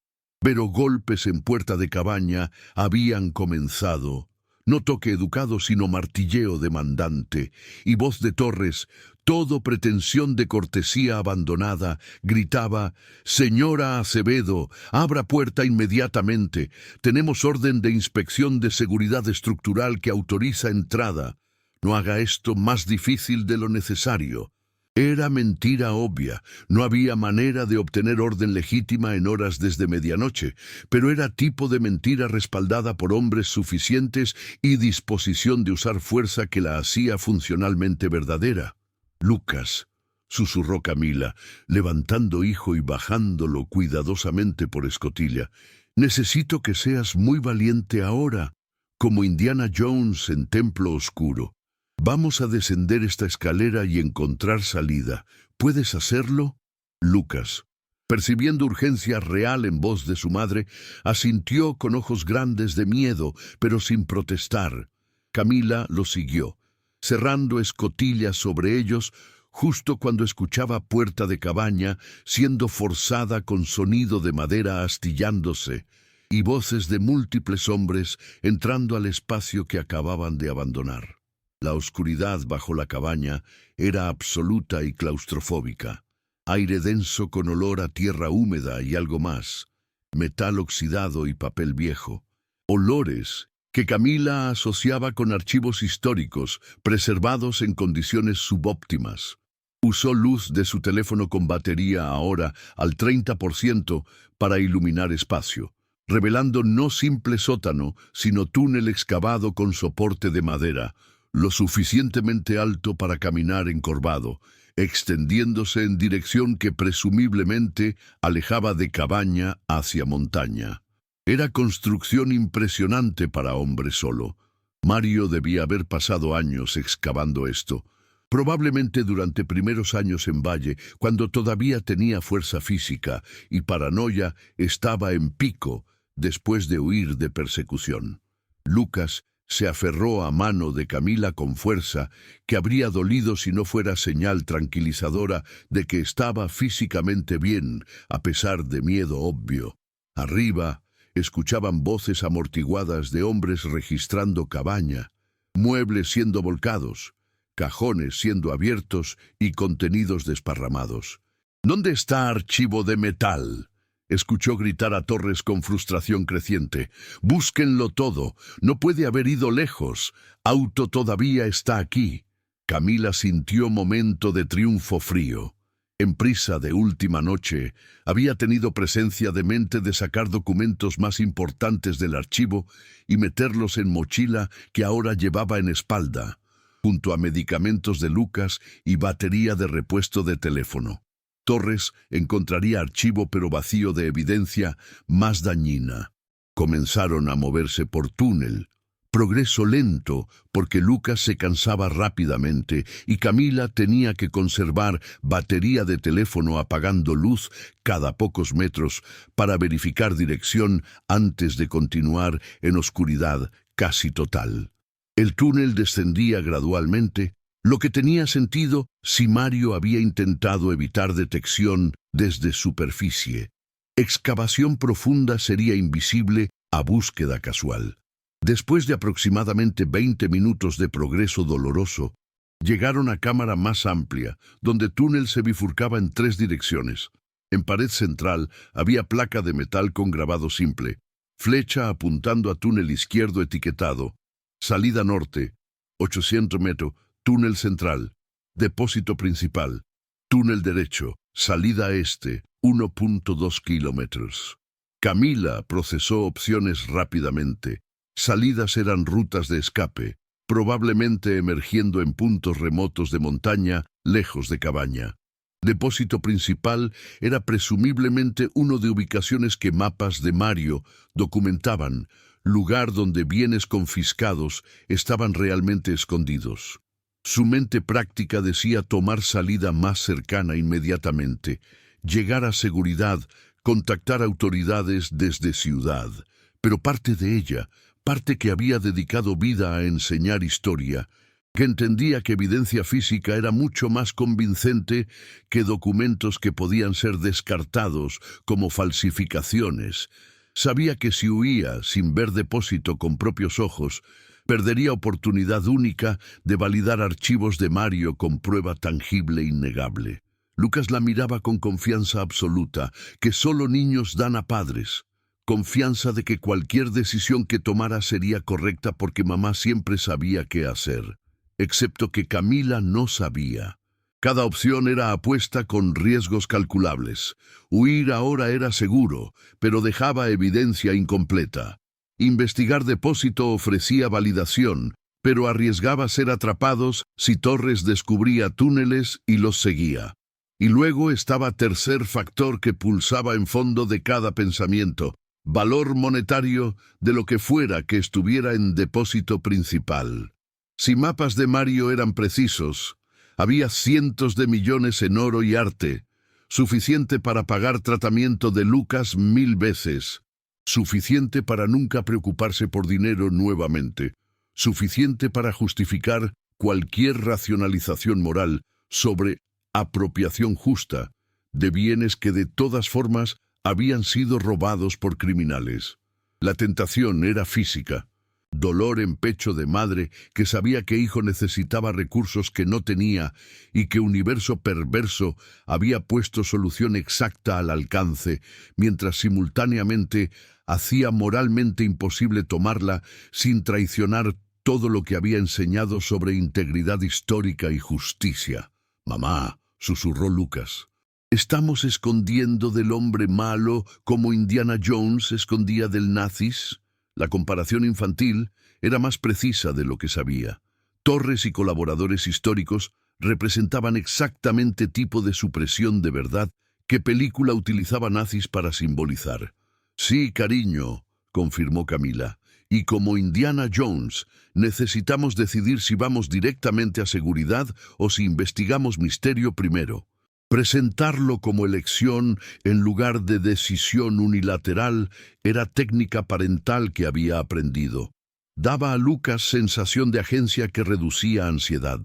Pero golpes en puerta de cabaña habían comenzado. No toque educado, sino martilleo demandante, y voz de Torres, todo pretensión de cortesía abandonada, gritaba: «Señora Acevedo, abra puerta inmediatamente. Tenemos orden de inspección de seguridad estructural que autoriza entrada. No haga esto más difícil de lo necesario». Era mentira obvia, no había manera de obtener orden legítima en horas desde medianoche, pero era tipo de mentira respaldada por hombres suficientes y disposición de usar fuerza que la hacía funcionalmente verdadera. «Lucas», susurró Camila, levantando hijo y bajándolo cuidadosamente por escotilla, «necesito que seas muy valiente ahora, como Indiana Jones en Templo Oscuro. Vamos a descender esta escalera y encontrar salida. ¿Puedes hacerlo?» Lucas, percibiendo urgencia real en voz de su madre, asintió con ojos grandes de miedo, pero sin protestar. Camila lo siguió, cerrando escotillas sobre ellos, justo cuando escuchaba Puerta de Cabaña siendo forzada con sonido de madera astillándose y voces de múltiples hombres entrando al espacio que acababan de abandonar. La oscuridad bajo la cabaña era absoluta y claustrofóbica. Aire denso con olor a tierra húmeda y algo más, metal oxidado y papel viejo. Olores que Camila asociaba con archivos históricos preservados en condiciones subóptimas. Usó luz de su teléfono con batería ahora al 30% para iluminar espacio, revelando no simple sótano, sino túnel excavado con soporte de madera, lo suficientemente alto para caminar encorvado, extendiéndose en dirección que presumiblemente alejaba de cabaña hacia montaña. Era construcción impresionante para hombre solo. Mario debía haber pasado años excavando esto, probablemente durante primeros años en Valle, cuando todavía tenía fuerza física y paranoia estaba en pico después de huir de persecución. Lucas se aferró a mano de Camila con fuerza que habría dolido si no fuera señal tranquilizadora de que estaba físicamente bien, a pesar de miedo obvio. Arriba, escuchaban voces amortiguadas de hombres registrando cabaña, muebles siendo volcados, cajones siendo abiertos y contenidos desparramados. ¿Dónde está archivo de metal?, escuchó gritar a Torres con frustración creciente. «Búsquenlo todo. No puede haber ido lejos. Auto todavía está aquí». Camila sintió momento de triunfo frío. En prisa de última noche, había tenido presencia de mente de sacar documentos más importantes del archivo y meterlos en mochila que ahora llevaba en espalda, junto a medicamentos de Lucas y batería de repuesto de teléfono. Torres encontraría archivo pero vacío de evidencia más dañina. Comenzaron a moverse por túnel. Progreso lento, porque Lucas se cansaba rápidamente y Camila tenía que conservar batería de teléfono apagando luz cada pocos metros para verificar dirección antes de continuar en oscuridad casi total. El túnel descendía gradualmente, lo que tenía sentido si Mario había intentado evitar detección desde superficie. Excavación profunda sería invisible a búsqueda casual. Después de aproximadamente 20 minutos de progreso doloroso, llegaron a cámara más amplia, donde túnel se bifurcaba en 3 direcciones. En pared central había placa de metal con grabado simple, flecha apuntando a túnel izquierdo etiquetado, salida norte, 800 metros, túnel central, depósito principal, túnel derecho, salida este, 1.2 kilómetros. Camila procesó opciones rápidamente. Salidas eran rutas de escape, probablemente emergiendo en puntos remotos de montaña, lejos de cabaña. Depósito principal era presumiblemente uno de ubicaciones que mapas de Mario documentaban, lugar donde bienes confiscados estaban realmente escondidos. Su mente práctica decía tomar salida más cercana inmediatamente, llegar a seguridad, contactar autoridades desde ciudad. Pero parte de ella, parte que había dedicado vida a enseñar historia, que entendía que evidencia física era mucho más convincente que documentos que podían ser descartados como falsificaciones. Sabía que si huía sin ver depósito con propios ojos, perdería oportunidad única de validar archivos de Mario con prueba tangible e innegable. Lucas la miraba con confianza absoluta, que solo niños dan a padres. Confianza de que cualquier decisión que tomara sería correcta porque mamá siempre sabía qué hacer, excepto que Camila no sabía. Cada opción era apuesta con riesgos calculables. Huir ahora era seguro, pero dejaba evidencia incompleta. Investigar depósito ofrecía validación, pero arriesgaba ser atrapados si Torres descubría túneles y los seguía. Y luego estaba tercer factor que pulsaba en fondo de cada pensamiento: valor monetario de lo que fuera que estuviera en depósito principal. Si mapas de Mario eran precisos, había cientos de millones en oro y arte, suficiente para pagar tratamiento de Lucas 1000 veces, suficiente para nunca preocuparse por dinero nuevamente, suficiente para justificar cualquier racionalización moral sobre apropiación justa de bienes que de todas formas habían sido robados por criminales. La tentación era física. Dolor en pecho de madre que sabía que hijo necesitaba recursos que no tenía y que universo perverso había puesto solución exacta al alcance, mientras simultáneamente hacía moralmente imposible tomarla sin traicionar todo lo que había enseñado sobre integridad histórica y justicia. «Mamá», susurró Lucas, «¿estamos escondiendo del hombre malo como Indiana Jones escondía del nazis?» La comparación infantil era más precisa de lo que sabía. Torres y colaboradores históricos representaban exactamente tipo de supresión de verdad que película utilizaba nazis para simbolizar. «Sí, cariño», confirmó Camila, «y como Indiana Jones, necesitamos decidir si vamos directamente a seguridad o si investigamos misterio primero. Presentarlo como elección en lugar de decisión unilateral era técnica parental que había aprendido. Daba a Lucas sensación de agencia que reducía ansiedad.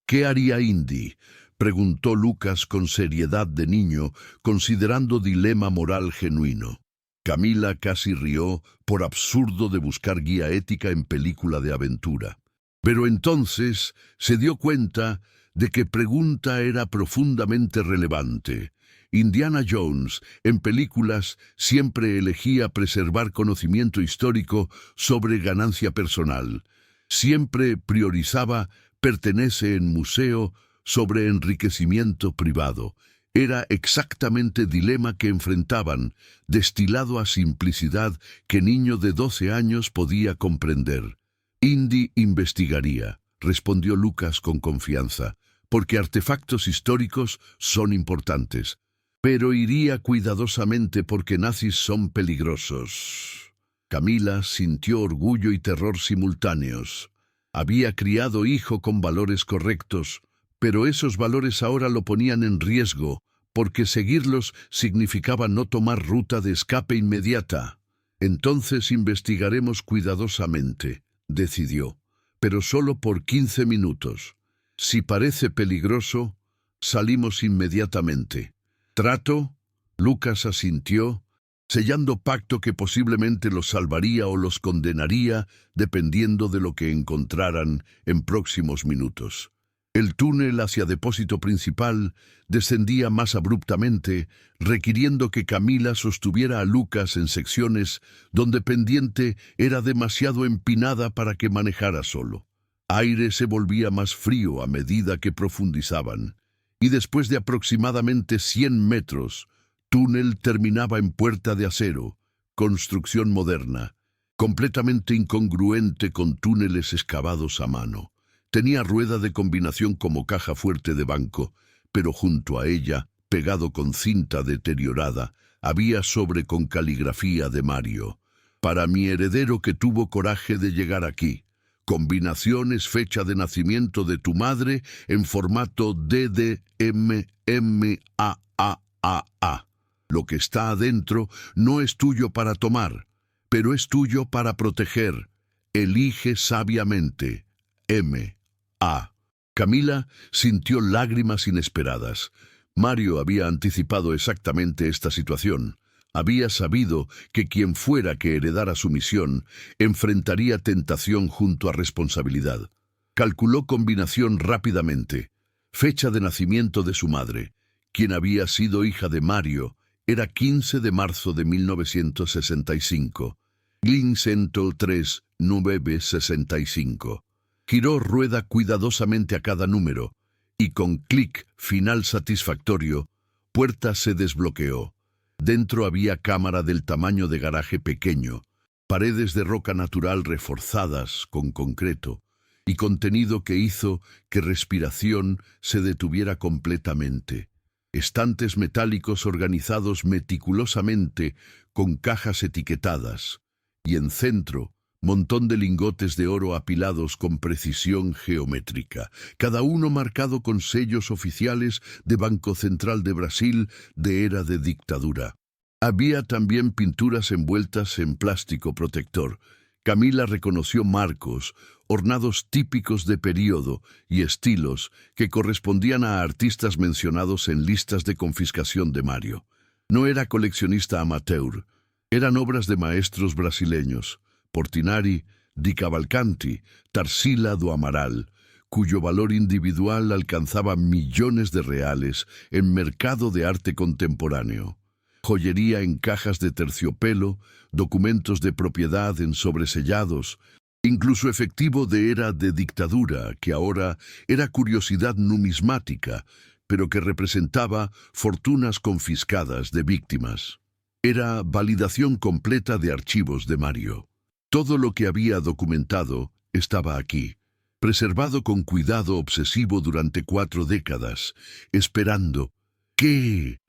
«¿Qué haría Indy?», preguntó Lucas con seriedad de niño, considerando dilema moral genuino. Camila casi rió por absurdo de buscar guía ética en película de aventura. Pero entonces se dio cuenta de que pregunta era profundamente relevante. Indiana Jones, en películas, siempre elegía preservar conocimiento histórico sobre ganancia personal. Siempre priorizaba pertenece en museo sobre enriquecimiento privado. Era exactamente dilema que enfrentaban, destilado a simplicidad que niño de 12 años podía comprender. «Indy investigaría», respondió Lucas con confianza, «porque artefactos históricos son importantes, pero iría cuidadosamente porque nazis son peligrosos». Camila sintió orgullo y terror simultáneos. Había criado hijo con valores correctos, pero esos valores ahora lo ponían en riesgo, porque seguirlos significaba no tomar ruta de escape inmediata. «Entonces investigaremos cuidadosamente», decidió, «pero solo por 15 minutos. Si parece peligroso, salimos inmediatamente». «¿Trato?», Lucas asintió, sellando pacto que posiblemente los salvaría o los condenaría, dependiendo de lo que encontraran en próximos minutos. El túnel hacia depósito principal descendía más abruptamente, requiriendo que Camila sostuviera a Lucas en secciones donde pendiente era demasiado empinada para que manejara solo. Aire se volvía más frío a medida que profundizaban, y después de aproximadamente 100 metros, túnel terminaba en puerta de acero, construcción moderna, completamente incongruente con túneles excavados a mano. Tenía rueda de combinación como caja fuerte de banco, pero junto a ella, pegado con cinta deteriorada, había sobre con caligrafía de Mario: «Para mi heredero que tuvo coraje de llegar aquí. Combinaciones, fecha de nacimiento de tu madre en formato DDMMAAA. Lo que está adentro no es tuyo para tomar, pero es tuyo para proteger. Elige sabiamente. M.A.» Camila sintió lágrimas inesperadas. Mario había anticipado exactamente esta situación. Había sabido que quien fuera que heredara su misión enfrentaría tentación junto a responsabilidad. Calculó combinación rápidamente. Fecha de nacimiento de su madre, quien había sido hija de Mario, era 15 de marzo de 1965. Glincentol 3965. Giró rueda cuidadosamente a cada número, y con clic final satisfactorio, puerta se desbloqueó. Dentro había cámara del tamaño de garaje pequeño, paredes de roca natural reforzadas con concreto, y contenido que hizo que respiración se detuviera completamente. Estantes metálicos organizados meticulosamente con cajas etiquetadas, y en centro, montón de lingotes de oro apilados con precisión geométrica, cada uno marcado con sellos oficiales de Banco Central de Brasil de era de dictadura. Había también pinturas envueltas en plástico protector, Camila reconoció marcos, ornados típicos de período y estilos que correspondían a artistas mencionados en listas de confiscación de Mario. No era coleccionista amateur, eran obras de maestros brasileños, Portinari, Di Cavalcanti, Tarsila do Amaral, cuyo valor individual alcanzaba millones de reales en mercado de arte contemporáneo. Joyería en cajas de terciopelo, documentos de propiedad en sobresellados, incluso efectivo de era de dictadura, que ahora era curiosidad numismática, pero que representaba fortunas confiscadas de víctimas. Era validación completa de archivos de Mario. Todo lo que había documentado estaba aquí, preservado con cuidado obsesivo durante 4 décadas, esperando que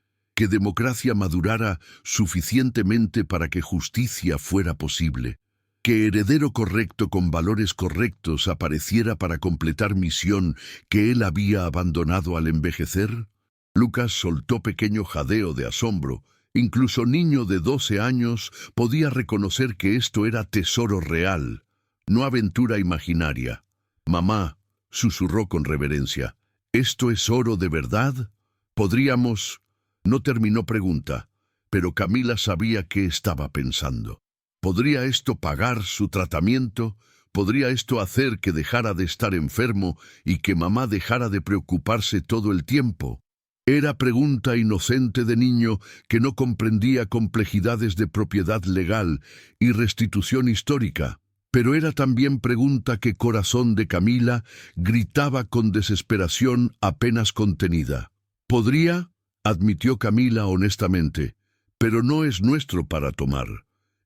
democracia madurara suficientemente para que justicia fuera posible, que heredero correcto con valores correctos apareciera para completar misión que él había abandonado al envejecer. Lucas soltó pequeño jadeo de asombro. Incluso niño de 12 años podía reconocer que esto era tesoro real, no aventura imaginaria. «Mamá», susurró con reverencia, «¿esto es oro de verdad? ¿Podríamos...?» No terminó pregunta, pero Camila sabía qué estaba pensando. ¿Podría esto pagar su tratamiento? ¿Podría esto hacer que dejara de estar enfermo y que mamá dejara de preocuparse todo el tiempo? Era pregunta inocente de niño que no comprendía complejidades de propiedad legal y restitución histórica, pero era también pregunta que corazón de Camila gritaba con desesperación apenas contenida. «¿Podría?», admitió Camila honestamente, «pero no es nuestro para tomar.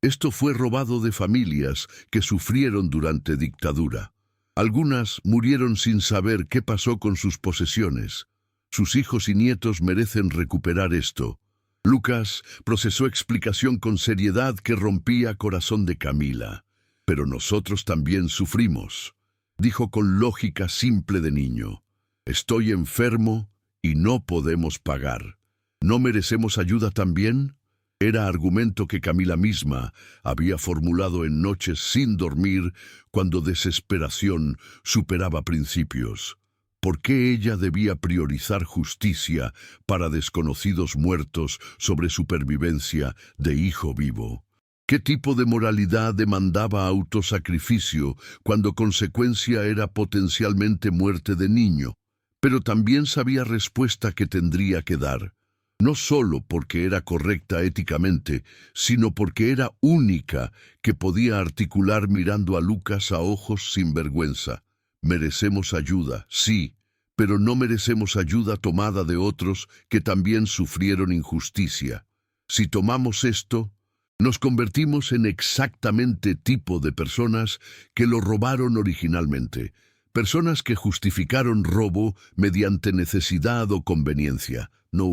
Esto fue robado de familias que sufrieron durante dictadura. Algunas murieron sin saber qué pasó con sus posesiones. Sus hijos y nietos merecen recuperar esto». Lucas procesó explicación con seriedad que rompía corazón de Camila. «Pero nosotros también sufrimos», dijo con lógica simple de niño. «Estoy enfermo y no podemos pagar. ¿No merecemos ayuda también?». Era argumento que Camila misma había formulado en noches sin dormir cuando desesperación superaba principios. ¿Por qué ella debía priorizar justicia para desconocidos muertos sobre supervivencia de hijo vivo? ¿Qué tipo de moralidad demandaba autosacrificio cuando consecuencia era potencialmente muerte de niño? Pero también sabía respuesta que tendría que dar, no solo porque era correcta éticamente, sino porque era única que podía articular mirando a Lucas a ojos sin vergüenza. Merecemos ayuda, sí, pero no merecemos ayuda tomada de otros que también sufrieron injusticia. Si tomamos esto, nos convertimos en exactamente tipo de personas que lo robaron originalmente, personas que justificaron robo mediante necesidad o conveniencia. No.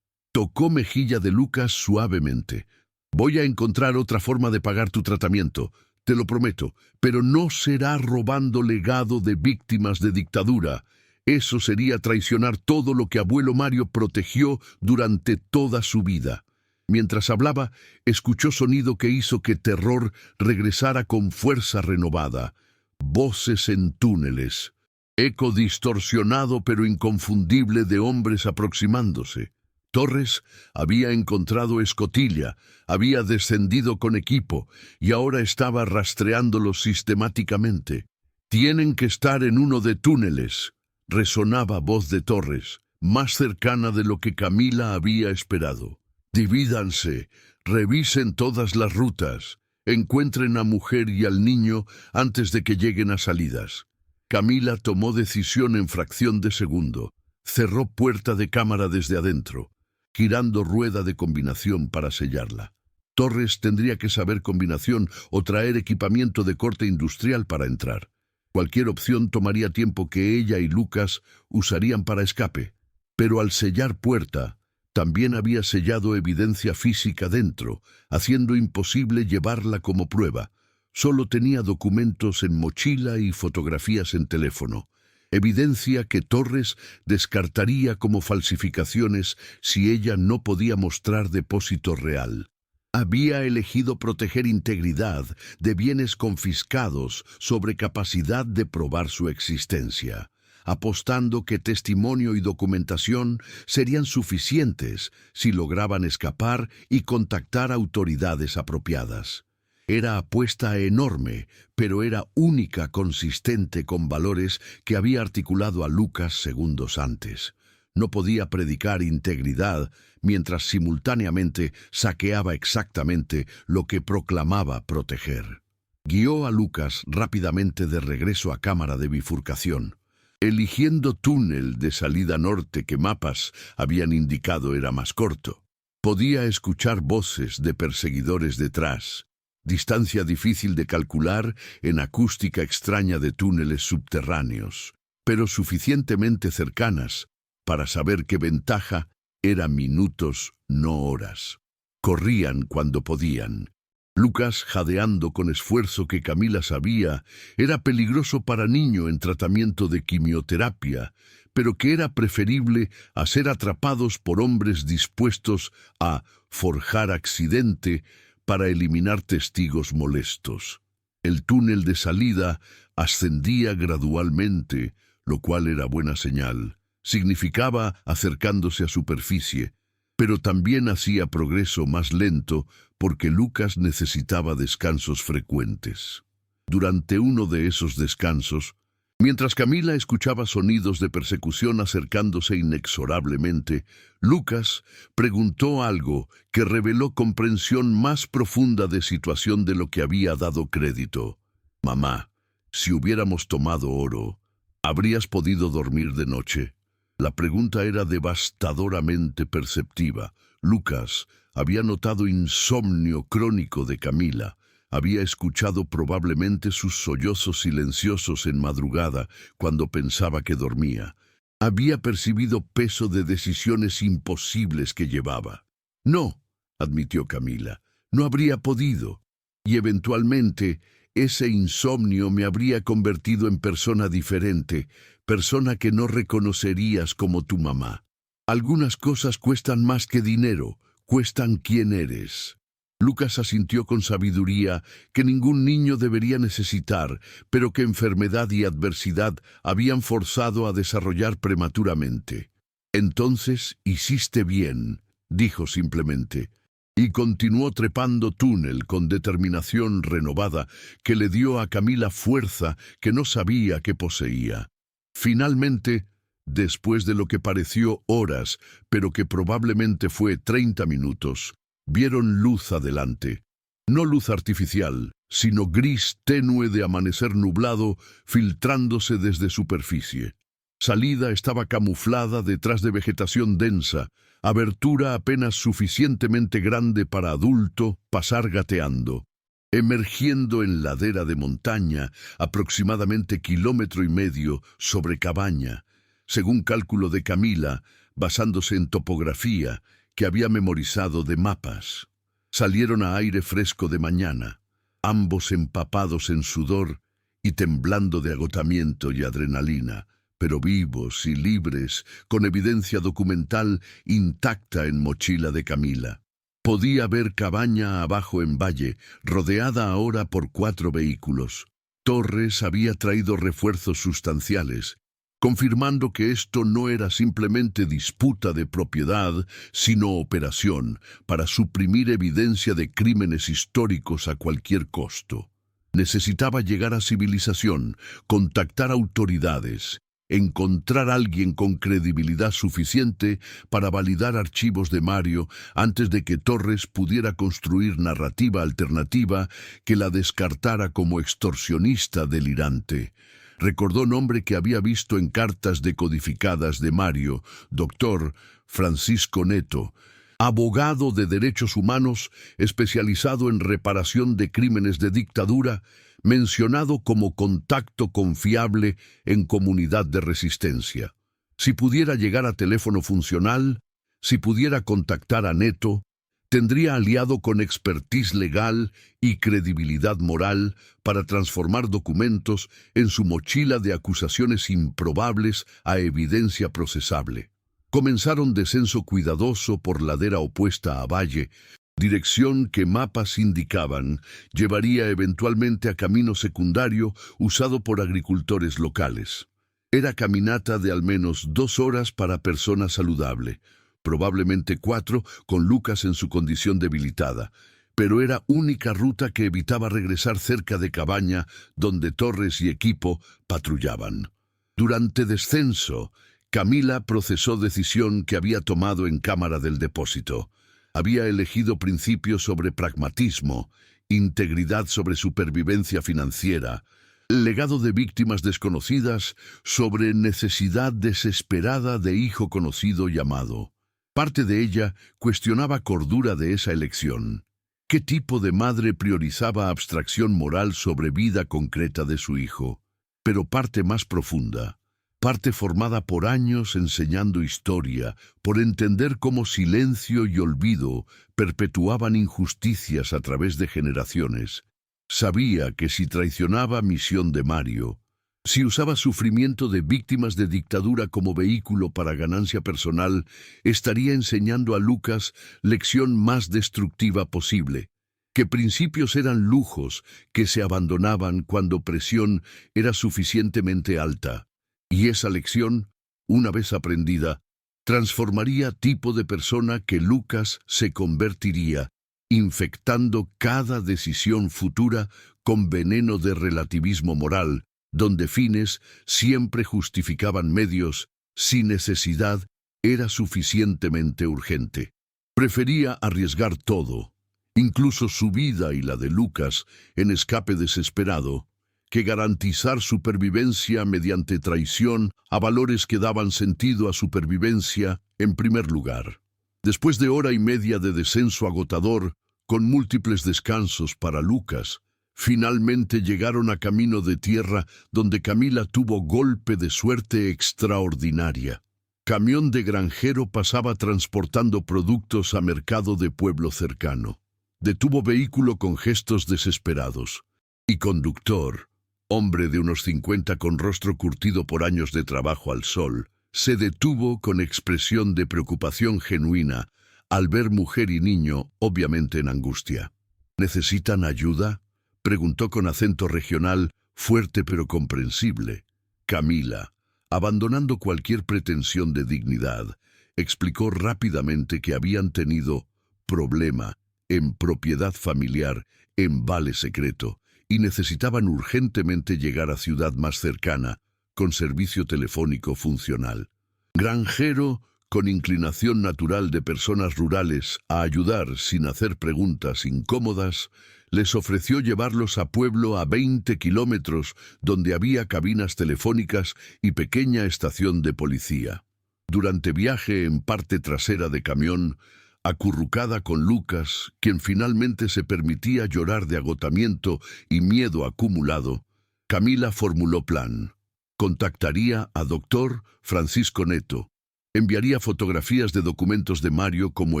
Tocó mejilla de Lucas suavemente. «Voy a encontrar otra forma de pagar tu tratamiento, te lo prometo, pero no será robando legado de víctimas de dictadura. Eso sería traicionar todo lo que abuelo Mario protegió durante toda su vida». Mientras hablaba, escuchó sonido que hizo que terror regresara con fuerza renovada. Voces en túneles. Eco distorsionado pero inconfundible de hombres aproximándose. Torres había encontrado escotilla, había descendido con equipo y ahora estaba rastreándolos sistemáticamente. «Tienen que estar en uno de túneles», resonaba voz de Torres, más cercana de lo que Camila había esperado. «Divídanse, revisen todas las rutas, encuentren a mujer y al niño antes de que lleguen a salidas». Camila tomó decisión en fracción de segundo. Cerró puerta de cámara desde adentro, girando rueda de combinación para sellarla. Torres tendría que saber combinación o traer equipamiento de corte industrial para entrar. Cualquier opción tomaría tiempo que ella y Lucas usarían para escape. Pero al sellar puerta, también había sellado evidencia física dentro, haciendo imposible llevarla como prueba. Solo tenía documentos en mochila y fotografías en teléfono. Evidencia que Torres descartaría como falsificaciones si ella no podía mostrar depósito real. Había elegido proteger integridad de bienes confiscados sobre capacidad de probar su existencia, apostando que testimonio y documentación serían suficientes si lograban escapar y contactar autoridades apropiadas. Era apuesta enorme, pero era única consistente con valores que había articulado a Lucas segundos antes. No podía predicar integridad mientras simultáneamente saqueaba exactamente lo que proclamaba proteger. Guió a Lucas rápidamente de regreso a cámara de bifurcación. Eligiendo túnel de salida norte que mapas habían indicado era más corto. Podía escuchar voces de perseguidores detrás. Distancia difícil de calcular en acústica extraña de túneles subterráneos, pero suficientemente cercanas para saber que ventaja era minutos, no horas. Corrían cuando podían. Lucas, jadeando con esfuerzo que Camila sabía, era peligroso para niño en tratamiento de quimioterapia, pero que era preferible a ser atrapados por hombres dispuestos a forjar accidente para eliminar testigos molestos. El túnel de salida ascendía gradualmente, lo cual era buena señal. Significaba acercándose a superficie, pero también hacía progreso más lento porque Lucas necesitaba descansos frecuentes. Durante uno de esos descansos, mientras Camila escuchaba sonidos de persecución acercándose inexorablemente, Lucas preguntó algo que reveló comprensión más profunda de situación de lo que había dado crédito. «Mamá, si hubiéramos tomado oro, ¿habrías podido dormir de noche?» La pregunta era devastadoramente perceptiva. Lucas había notado insomnio crónico de Camila. Había escuchado probablemente sus sollozos silenciosos en madrugada cuando pensaba que dormía. Había percibido peso de decisiones imposibles que llevaba. «No», admitió Camila, «no habría podido. Y eventualmente ese insomnio me habría convertido en persona diferente, persona que no reconocerías como tu mamá. Algunas cosas cuestan más que dinero, cuestan quién eres». Lucas asintió con sabiduría que ningún niño debería necesitar, pero que enfermedad y adversidad habían forzado a desarrollar prematuramente. «Entonces hiciste bien», dijo simplemente, y continuó trepando túnel con determinación renovada que le dio a Camila fuerza que no sabía que poseía. Finalmente, después de lo que pareció horas, pero que probablemente fue 30 minutos, vieron luz adelante. No luz artificial, sino gris tenue de amanecer nublado filtrándose desde superficie. Salida estaba camuflada detrás de vegetación densa, abertura apenas suficientemente grande para adulto pasar gateando. Emergiendo en ladera de montaña, aproximadamente 1,5 kilómetros sobre cabaña, según cálculo de Camila, basándose en topografía que había memorizado de mapas. Salieron a aire fresco de mañana, ambos empapados en sudor y temblando de agotamiento y adrenalina, pero vivos y libres, con evidencia documental intacta en mochila de Camila. Podía ver cabaña abajo en valle, rodeada ahora por 4 vehículos. Torres había traído refuerzos sustanciales, confirmando que esto no era simplemente disputa de propiedad, sino operación para suprimir evidencia de crímenes históricos a cualquier costo. Necesitaba llegar a civilización, contactar autoridades, encontrar a alguien con credibilidad suficiente para validar archivos de Mario antes de que Torres pudiera construir narrativa alternativa que la descartara como extorsionista delirante. Recordó nombre que había visto en cartas decodificadas de Mario, Dr. Francisco Neto, abogado de derechos humanos especializado en reparación de crímenes de dictadura, mencionado como contacto confiable en comunidad de resistencia. Si pudiera llegar a teléfono funcional, si pudiera contactar a Neto, tendría aliado con expertise legal y credibilidad moral para transformar documentos en su mochila de acusaciones improbables a evidencia procesable. Comenzaron descenso cuidadoso por ladera opuesta a valle, dirección que mapas indicaban llevaría eventualmente a camino secundario usado por agricultores locales. Era caminata de al menos 2 horas para persona saludable, probablemente 4 con Lucas en su condición debilitada, pero era única ruta que evitaba regresar cerca de Cabaña, donde Torres y equipo patrullaban. Durante descenso, Camila procesó decisión que había tomado en cámara del depósito. Había elegido principios sobre pragmatismo, integridad sobre supervivencia financiera, legado de víctimas desconocidas sobre necesidad desesperada de hijo conocido y amado. Parte de ella cuestionaba cordura de esa elección. ¿Qué tipo de madre priorizaba abstracción moral sobre vida concreta de su hijo? Pero parte más profunda, parte formada por años enseñando historia, por entender cómo silencio y olvido perpetuaban injusticias a través de generaciones. Sabía que si traicionaba misión de Mario, si usaba sufrimiento de víctimas de dictadura como vehículo para ganancia personal, estaría enseñando a Lucas lección más destructiva posible, que principios eran lujos que se abandonaban cuando presión era suficientemente alta. Y esa lección, una vez aprendida, transformaría tipo de persona que Lucas se convertiría, infectando cada decisión futura con veneno de relativismo moral, donde fines siempre justificaban medios, si necesidad era suficientemente urgente. Prefería arriesgar todo, incluso su vida y la de Lucas, en escape desesperado, que garantizar supervivencia mediante traición a valores que daban sentido a supervivencia en primer lugar. Después de hora y media de descenso agotador, con múltiples descansos para Lucas, finalmente llegaron a camino de tierra donde Camila tuvo golpe de suerte extraordinaria. Camión de granjero pasaba transportando productos a mercado de pueblo cercano. Detuvo vehículo con gestos desesperados. Y conductor, hombre de unos 50 con rostro curtido por años de trabajo al sol, se detuvo con expresión de preocupación genuina al ver mujer y niño, obviamente en angustia. ¿Necesitan ayuda?, preguntó con acento regional, fuerte pero comprensible. Camila, abandonando cualquier pretensión de dignidad, explicó rápidamente que habían tenido problema en propiedad familiar, en vale secreto, y necesitaban urgentemente llegar a ciudad más cercana, con servicio telefónico funcional. Granjero, con inclinación natural de personas rurales a ayudar sin hacer preguntas incómodas, les ofreció llevarlos a pueblo a 20 kilómetros, donde había cabinas telefónicas y pequeña estación de policía. Durante viaje en parte trasera de camión, acurrucada con Lucas, quien finalmente se permitía llorar de agotamiento y miedo acumulado, Camila formuló plan. Contactaría a Dr. Francisco Neto, enviaría fotografías de documentos de Mario como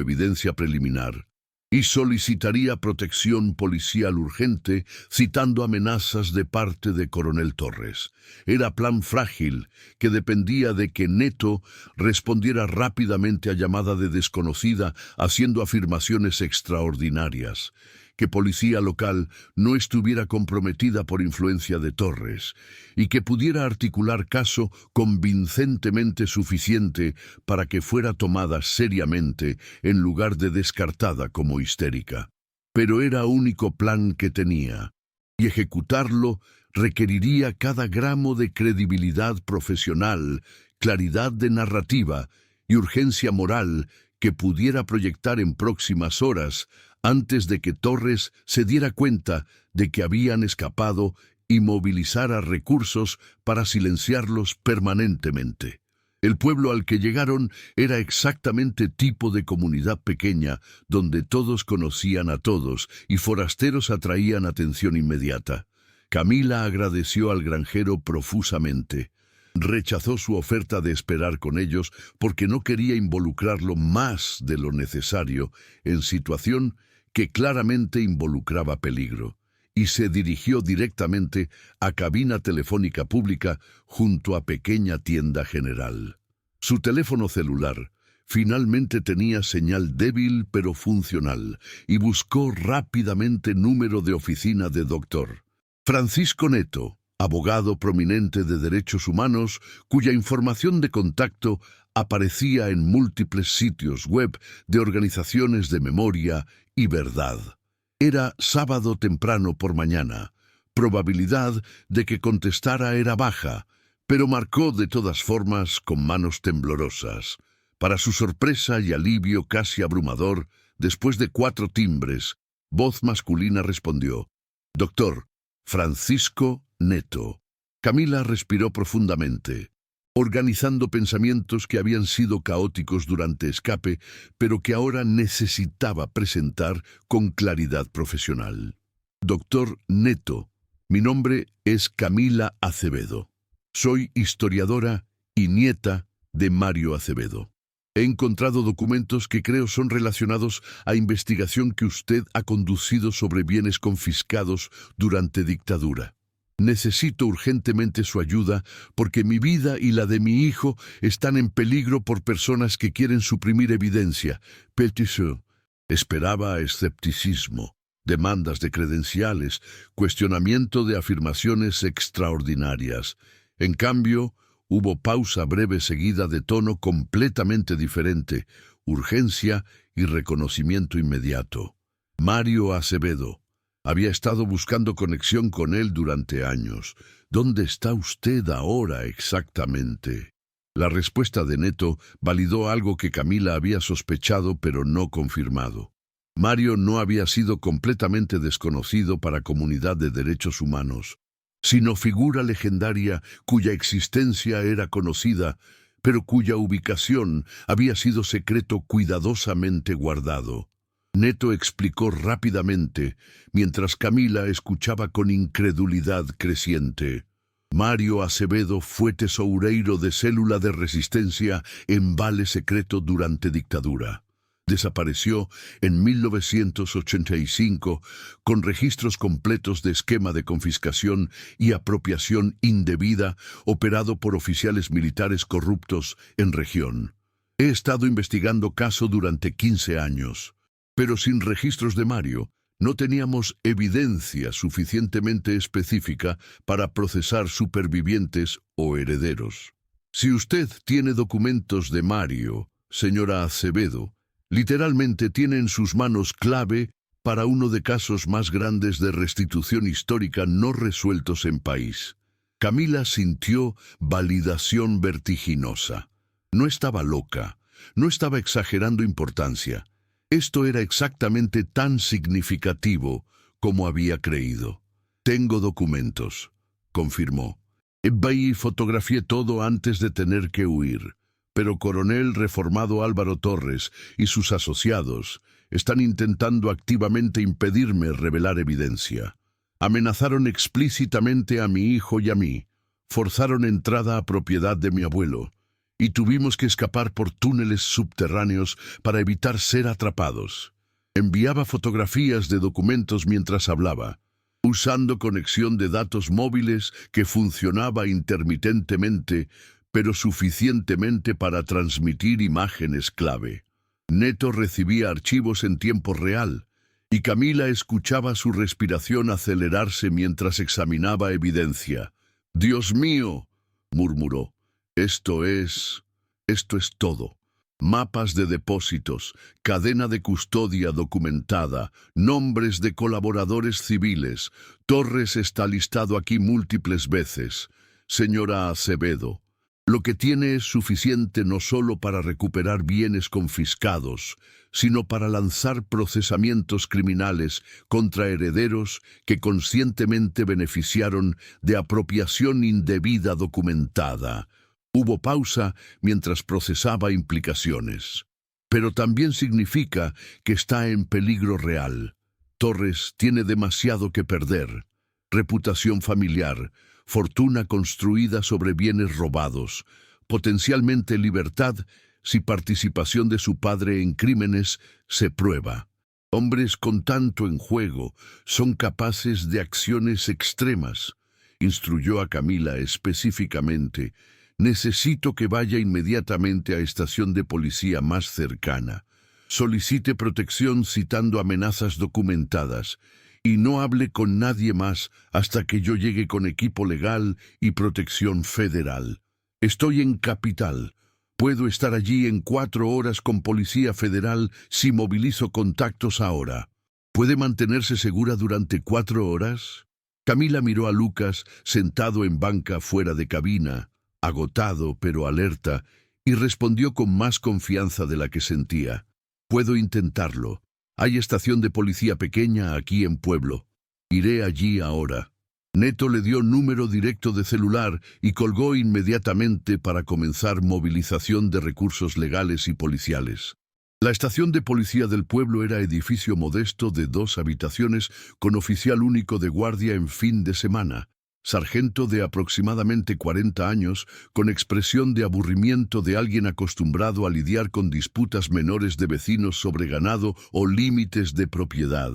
evidencia preliminar y solicitaría protección policial urgente, citando amenazas de parte de Coronel Torres. Era plan frágil que dependía de que Neto respondiera rápidamente a llamada de desconocida, haciendo afirmaciones extraordinarias, que policía local no estuviera comprometida por influencia de Torres y que pudiera articular caso convincentemente suficiente para que fuera tomada seriamente en lugar de descartada como histérica. Pero era único plan que tenía, y ejecutarlo requeriría cada gramo de credibilidad profesional, claridad de narrativa y urgencia moral que pudiera proyectar en próximas horas, antes de que Torres se diera cuenta de que habían escapado y movilizara recursos para silenciarlos permanentemente. El pueblo al que llegaron era exactamente tipo de comunidad pequeña, donde todos conocían a todos y forasteros atraían atención inmediata. Camila agradeció al granjero profusamente. Rechazó su oferta de esperar con ellos porque no quería involucrarlo más de lo necesario en situación que claramente involucraba peligro, y se dirigió directamente a cabina telefónica pública junto a pequeña tienda general. Su teléfono celular, Finalmente tenía señal débil pero funcional y buscó rápidamente número de oficina de doctor Francisco Neto, abogado prominente de derechos humanos cuya información de contacto aparecía en múltiples sitios web de organizaciones de memoria y verdad. Era sábado temprano por mañana. Probabilidad de que contestara era baja, pero marcó de todas formas con manos temblorosas. Para su sorpresa y alivio casi abrumador, después de 4 timbres, voz masculina respondió: «Doctor Francisco Neto». Camila respiró profundamente, organizando pensamientos que habían sido caóticos durante escape, pero que ahora necesitaba presentar con claridad profesional. «Doctor Neto, mi nombre es Camila Acevedo. Soy historiadora y nieta de Mario Acevedo. He encontrado documentos que creo son relacionados a investigación que usted ha conducido sobre bienes confiscados durante dictadura. Necesito urgentemente su ayuda porque mi vida y la de mi hijo están en peligro por personas que quieren suprimir evidencia». Petition esperaba escepticismo, demandas de credenciales, cuestionamiento de afirmaciones extraordinarias. En cambio, hubo pausa breve seguida de tono completamente diferente, urgencia y reconocimiento inmediato. Mario Acevedo. Había estado buscando conexión con él durante años. ¿Dónde está usted ahora exactamente? La respuesta de Neto validó algo que Camila había sospechado pero no confirmado. Mario no había sido completamente desconocido para la comunidad de derechos humanos, sino figura legendaria cuya existencia era conocida, pero cuya ubicación había sido secreto cuidadosamente guardado. Neto explicó rápidamente, mientras Camila escuchaba con incredulidad creciente. Mario Acevedo fue tesoureiro de célula de resistencia en Vale Secreto durante dictadura. Desapareció en 1985 con registros completos de esquema de confiscación y apropiación indebida operado por oficiales militares corruptos en región. He estado investigando caso durante 15 años, pero sin registros de Mario no teníamos evidencia suficientemente específica para procesar supervivientes o herederos. Si usted tiene documentos de Mario, señora Acevedo, literalmente tiene en sus manos clave para uno de casos más grandes de restitución histórica no resueltos en país. Camila sintió validación vertiginosa. No estaba loca, no estaba exagerando importancia. Esto era exactamente tan significativo como había creído. «Tengo documentos», confirmó. «Y fotografié todo antes de tener que huir. Pero coronel reformado Álvaro Torres y sus asociados están intentando activamente impedirme revelar evidencia. Amenazaron explícitamente a mi hijo y a mí, forzaron entrada a propiedad de mi abuelo, y tuvimos que escapar por túneles subterráneos para evitar ser atrapados. Enviaba fotografías de documentos mientras hablaba, usando conexión de datos móviles que funcionaba intermitentemente, pero suficientemente para transmitir imágenes clave. Neto recibía archivos en tiempo real, y Camila escuchaba su respiración acelerarse mientras examinaba evidencia. «Dios mío», murmuró, esto es todo. Mapas de depósitos, cadena de custodia documentada, nombres de colaboradores civiles. Torres está listado aquí múltiples veces. Señora Acevedo, lo que tiene es suficiente no solo para recuperar bienes confiscados, sino para lanzar procesamientos criminales contra herederos que conscientemente beneficiaron de apropiación indebida documentada. Hubo pausa mientras procesaba implicaciones. Pero también significa que está en peligro real. Torres tiene demasiado que perder. Reputación familiar, fortuna construida sobre bienes robados, potencialmente libertad si participación de su padre en crímenes se prueba. Hombres con tanto en juego son capaces de acciones extremas, instruyó a Camila específicamente. Necesito que vaya inmediatamente a estación de policía más cercana. Solicite protección citando amenazas documentadas y no hable con nadie más hasta que yo llegue con equipo legal y protección federal. Estoy en Capital. Puedo estar allí en 4 horas con Policía Federal si movilizo contactos ahora. ¿Puede mantenerse segura durante 4 horas? Camila miró a Lucas sentado en banca fuera de cabina, agotado pero alerta, y respondió con más confianza de la que sentía. Puedo intentarlo. Hay estación de policía pequeña aquí en Pueblo. Iré allí ahora. Neto le dio número directo de celular y colgó inmediatamente para comenzar movilización de recursos legales y policiales. La estación de policía del pueblo era edificio modesto de 2 habitaciones con oficial único de guardia en fin de semana. Sargento de aproximadamente 40 años, con expresión de aburrimiento de alguien acostumbrado a lidiar con disputas menores de vecinos sobre ganado o límites de propiedad.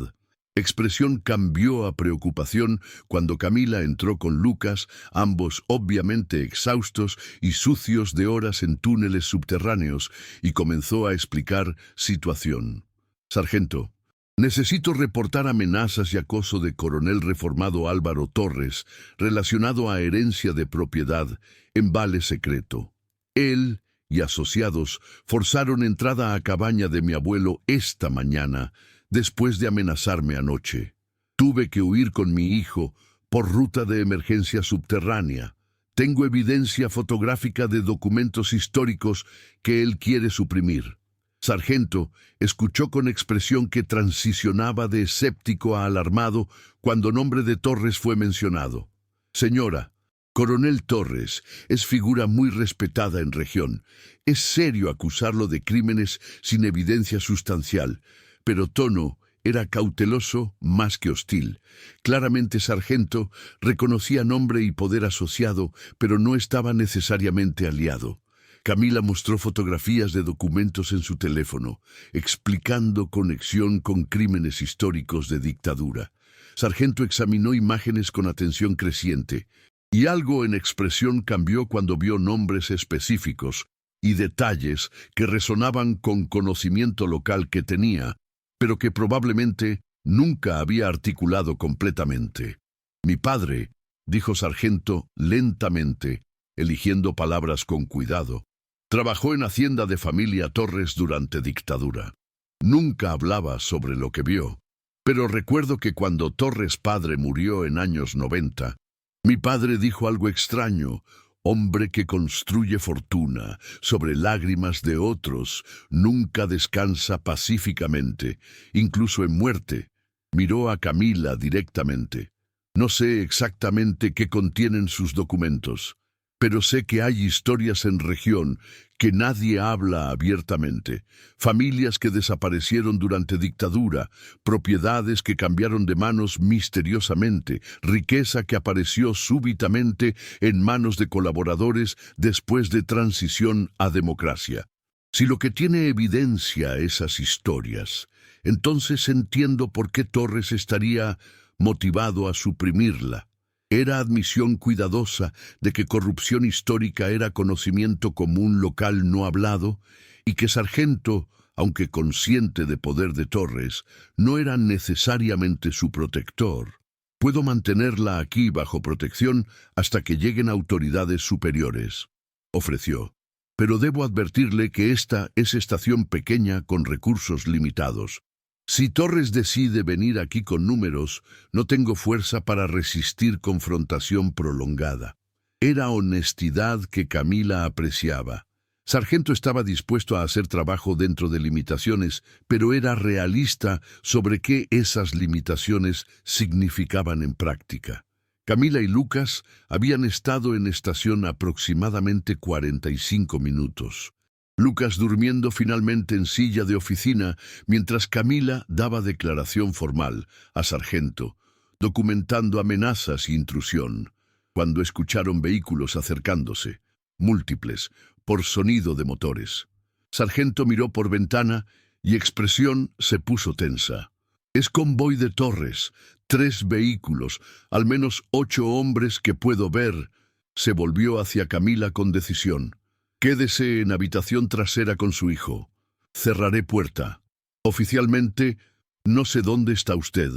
Expresión cambió a preocupación cuando Camila entró con Lucas, ambos obviamente exhaustos y sucios de horas en túneles subterráneos, y comenzó a explicar situación. Sargento, necesito reportar amenazas y acoso de coronel reformado Álvaro Torres relacionado a herencia de propiedad en vale secreto. Él y asociados forzaron entrada a cabaña de mi abuelo esta mañana, después de amenazarme anoche. Tuve que huir con mi hijo por ruta de emergencia subterránea. Tengo evidencia fotográfica de documentos históricos que él quiere suprimir. Sargento escuchó con expresión que transicionaba de escéptico a alarmado cuando nombre de Torres fue mencionado. Señora, Coronel Torres es figura muy respetada en región. Es serio acusarlo de crímenes sin evidencia sustancial, pero tono era cauteloso más que hostil. Claramente Sargento reconocía nombre y poder asociado, pero no estaba necesariamente aliado. Camila mostró fotografías de documentos en su teléfono, explicando conexión con crímenes históricos de dictadura. Sargento examinó imágenes con atención creciente, y algo en expresión cambió cuando vio nombres específicos y detalles que resonaban con conocimiento local que tenía, pero que probablemente nunca había articulado completamente. Mi padre, dijo Sargento lentamente, eligiendo palabras con cuidado, trabajó en Hacienda de Familia Torres durante dictadura. Nunca hablaba sobre lo que vio, pero recuerdo que cuando Torres padre murió en años 90, mi padre dijo algo extraño: hombre que construye fortuna sobre lágrimas de otros nunca descansa pacíficamente, incluso en muerte. Miró a Camila directamente. No sé exactamente qué contienen sus documentos, pero sé que hay historias en región que nadie habla abiertamente, familias que desaparecieron durante dictadura, propiedades que cambiaron de manos misteriosamente, riqueza que apareció súbitamente en manos de colaboradores después de transición a democracia. Si lo que tiene evidencia esas historias, entonces entiendo por qué Torres estaría motivado a suprimirla. Era admisión cuidadosa de que corrupción histórica era conocimiento común local no hablado y que Sargento, aunque consciente de poder de Torres, no era necesariamente su protector. Puedo mantenerla aquí bajo protección hasta que lleguen autoridades superiores, ofreció. Pero debo advertirle que esta es estación pequeña con recursos limitados. Si Torres decide venir aquí con números, no tengo fuerza para resistir confrontación prolongada. Era honestidad que Camila apreciaba. Sargento estaba dispuesto a hacer trabajo dentro de limitaciones, pero era realista sobre qué esas limitaciones significaban en práctica. Camila y Lucas habían estado en estación aproximadamente 45 minutos. Lucas durmiendo finalmente en silla de oficina, mientras Camila daba declaración formal a Sargento, documentando amenazas e intrusión, cuando escucharon vehículos acercándose, múltiples, por sonido de motores. Sargento miró por ventana y expresión se puso tensa. Es convoy de Torres, 3 vehículos, al menos 8 hombres que puedo ver. Se volvió hacia Camila con decisión. Quédese en habitación trasera con su hijo. Cerraré puerta. Oficialmente, no sé dónde está usted.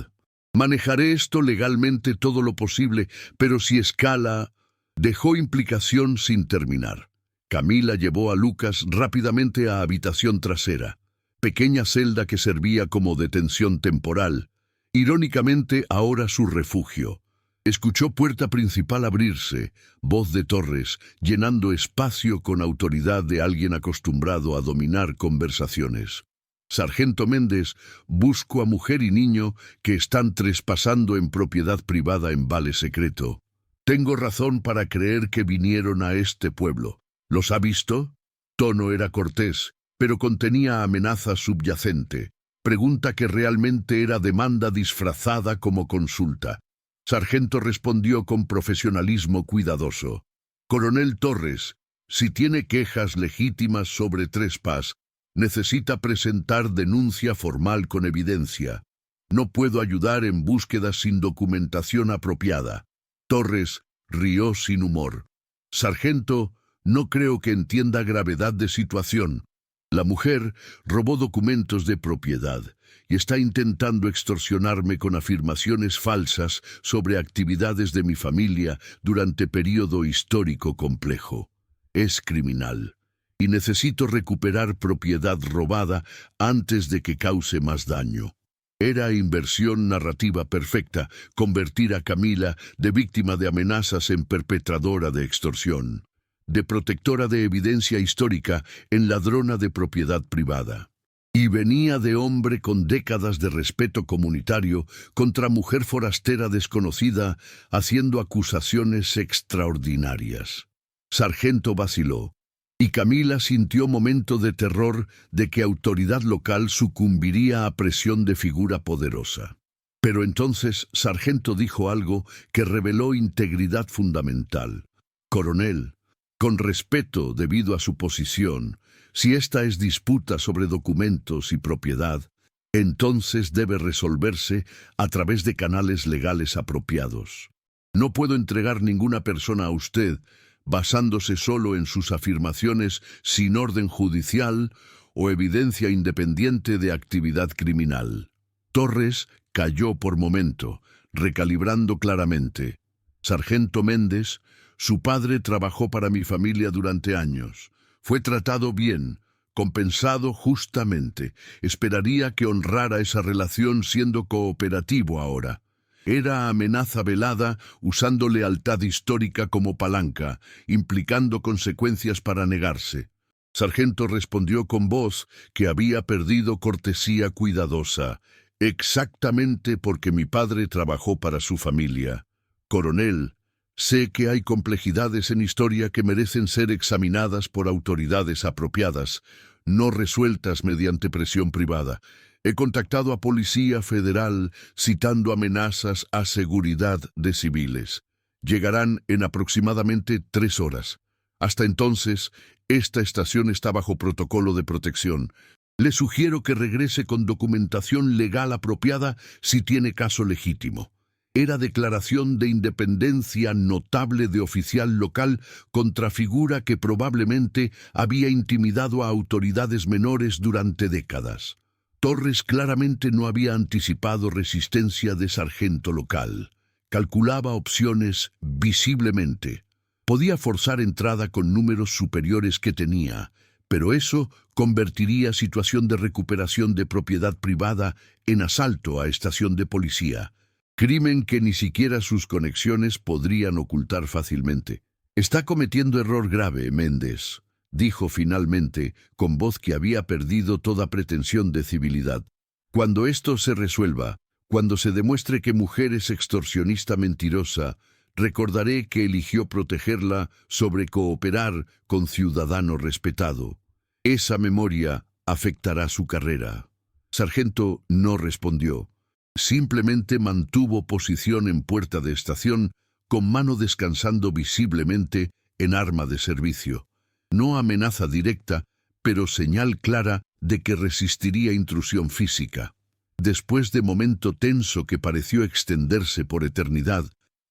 Manejaré esto legalmente todo lo posible, pero si escala... Dejó implicación sin terminar. Camila llevó a Lucas rápidamente a habitación trasera, pequeña celda que servía como detención temporal. Irónicamente, ahora su refugio. Escuchó puerta principal abrirse, voz de Torres, llenando espacio con autoridad de alguien acostumbrado a dominar conversaciones. Sargento Méndez, busco a mujer y niño que están trespasando en propiedad privada en Vale Secreto. Tengo razón para creer que vinieron a este pueblo. ¿Los ha visto? Tono era cortés, pero contenía amenaza subyacente. Pregunta que realmente era demanda disfrazada como consulta. Sargento respondió con profesionalismo cuidadoso. Coronel Torres, si tiene quejas legítimas sobre trespas, necesita presentar denuncia formal con evidencia. No puedo ayudar en búsquedas sin documentación apropiada. Torres rió sin humor. Sargento, no creo que entienda gravedad de situación. La mujer robó documentos de propiedad y está intentando extorsionarme con afirmaciones falsas sobre actividades de mi familia durante periodo histórico complejo. Es criminal y necesito recuperar propiedad robada antes de que cause más daño. Era inversión narrativa perfecta convertir a Camila de víctima de amenazas en perpetradora de extorsión, de protectora de evidencia histórica en ladrona de propiedad privada. Y venía de hombre con décadas de respeto comunitario contra mujer forastera desconocida haciendo acusaciones extraordinarias. Sargento vaciló. Y Camila sintió momento de terror de que autoridad local sucumbiría a presión de figura poderosa. Pero entonces Sargento dijo algo que reveló integridad fundamental. Coronel, con respeto debido a su posición, si esta es disputa sobre documentos y propiedad, entonces debe resolverse a través de canales legales apropiados. No puedo entregar ninguna persona a usted basándose solo en sus afirmaciones sin orden judicial o evidencia independiente de actividad criminal. Torres calló por momento, recalibrando claramente. Sargento Méndez, su padre trabajó para mi familia durante años. Fue tratado bien, compensado justamente. Esperaría que honrara esa relación siendo cooperativo ahora. Era amenaza velada usando lealtad histórica como palanca, implicando consecuencias para negarse. Sargento respondió con voz que había perdido cortesía cuidadosa. Exactamente porque mi padre trabajó para su familia. Coronel, sé que hay complejidades en historia que merecen ser examinadas por autoridades apropiadas, no resueltas mediante presión privada. He contactado a Policía Federal citando amenazas a seguridad de civiles. Llegarán en aproximadamente 3 horas. Hasta entonces, esta estación está bajo protocolo de protección. Le sugiero que regrese con documentación legal apropiada si tiene caso legítimo. Era declaración de independencia notable de oficial local contra figura que probablemente había intimidado a autoridades menores durante décadas. Torres claramente no había anticipado resistencia de sargento local. Calculaba opciones visiblemente. Podía forzar entrada con números superiores que tenía, pero eso convertiría situación de recuperación de propiedad privada en asalto a estación de policía. Crimen que ni siquiera sus conexiones podrían ocultar fácilmente. Está cometiendo error grave, Méndez, dijo finalmente, con voz que había perdido toda pretensión de civilidad. Cuando esto se resuelva, cuando se demuestre que mujer es extorsionista mentirosa, recordaré que eligió protegerla sobre cooperar con ciudadano respetado. Esa memoria afectará su carrera. Sargento no respondió. Simplemente mantuvo posición en puerta de estación, con mano descansando visiblemente en arma de servicio. No amenaza directa, pero señal clara de que resistiría intrusión física. Después de momento tenso que pareció extenderse por eternidad,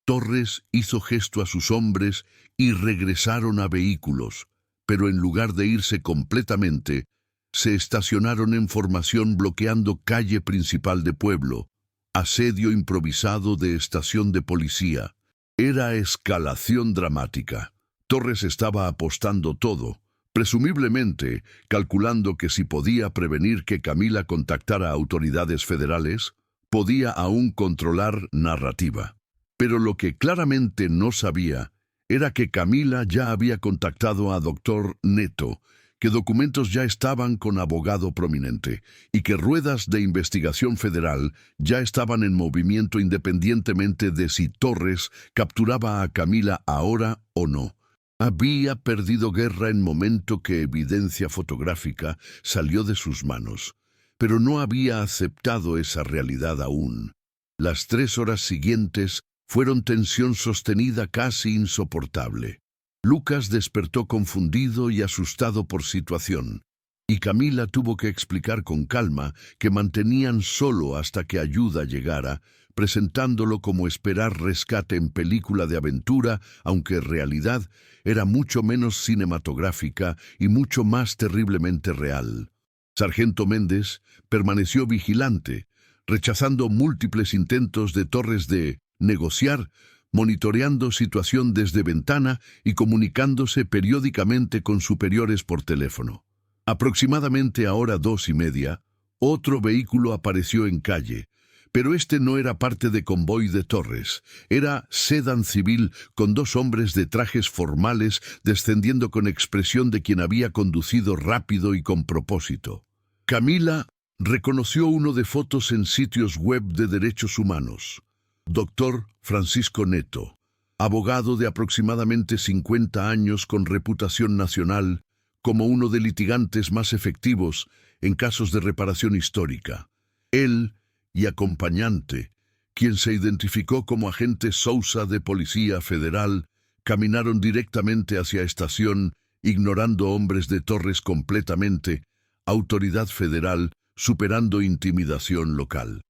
Torres hizo gesto a sus hombres y regresaron a vehículos, pero en lugar de irse completamente, se estacionaron en formación bloqueando calle principal de pueblo, asedio improvisado de estación de policía. Era escalación dramática. Torres estaba apostando todo, presumiblemente calculando que si podía prevenir que Camila contactara a autoridades federales, podía aún controlar narrativa. Pero lo que claramente no sabía era que Camila ya había contactado a Dr. Neto, que documentos ya estaban con abogado prominente y que ruedas de investigación federal ya estaban en movimiento independientemente de si Torres capturaba a Camila ahora o no. Había perdido guerra en momento que evidencia fotográfica salió de sus manos, pero no había aceptado esa realidad aún. Las 3 horas siguientes fueron tensión sostenida casi insoportable. Lucas despertó confundido y asustado por situación, y Camila tuvo que explicar con calma que mantenían solo hasta que ayuda llegara, presentándolo como esperar rescate en película de aventura, aunque en realidad era mucho menos cinematográfica y mucho más terriblemente real. Sargento Méndez permaneció vigilante, rechazando múltiples intentos de Torres de negociar, monitoreando situación desde ventana y comunicándose periódicamente con superiores por teléfono. Aproximadamente a hora 2:30, otro vehículo apareció en calle, pero este no era parte de convoy de Torres. Era sedán civil con 2 hombres de trajes formales descendiendo con expresión de quien había conducido rápido y con propósito. Camila reconoció uno de fotos en sitios web de derechos humanos. Dr. Francisco Neto, abogado de aproximadamente 50 años con reputación nacional, como uno de litigantes más efectivos en casos de reparación histórica. Él y acompañante, quien se identificó como agente Sousa de Policía Federal, caminaron directamente hacia estación, ignorando hombres de Torres completamente, autoridad federal, superando intimidación local.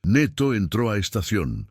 Neto entró a estación.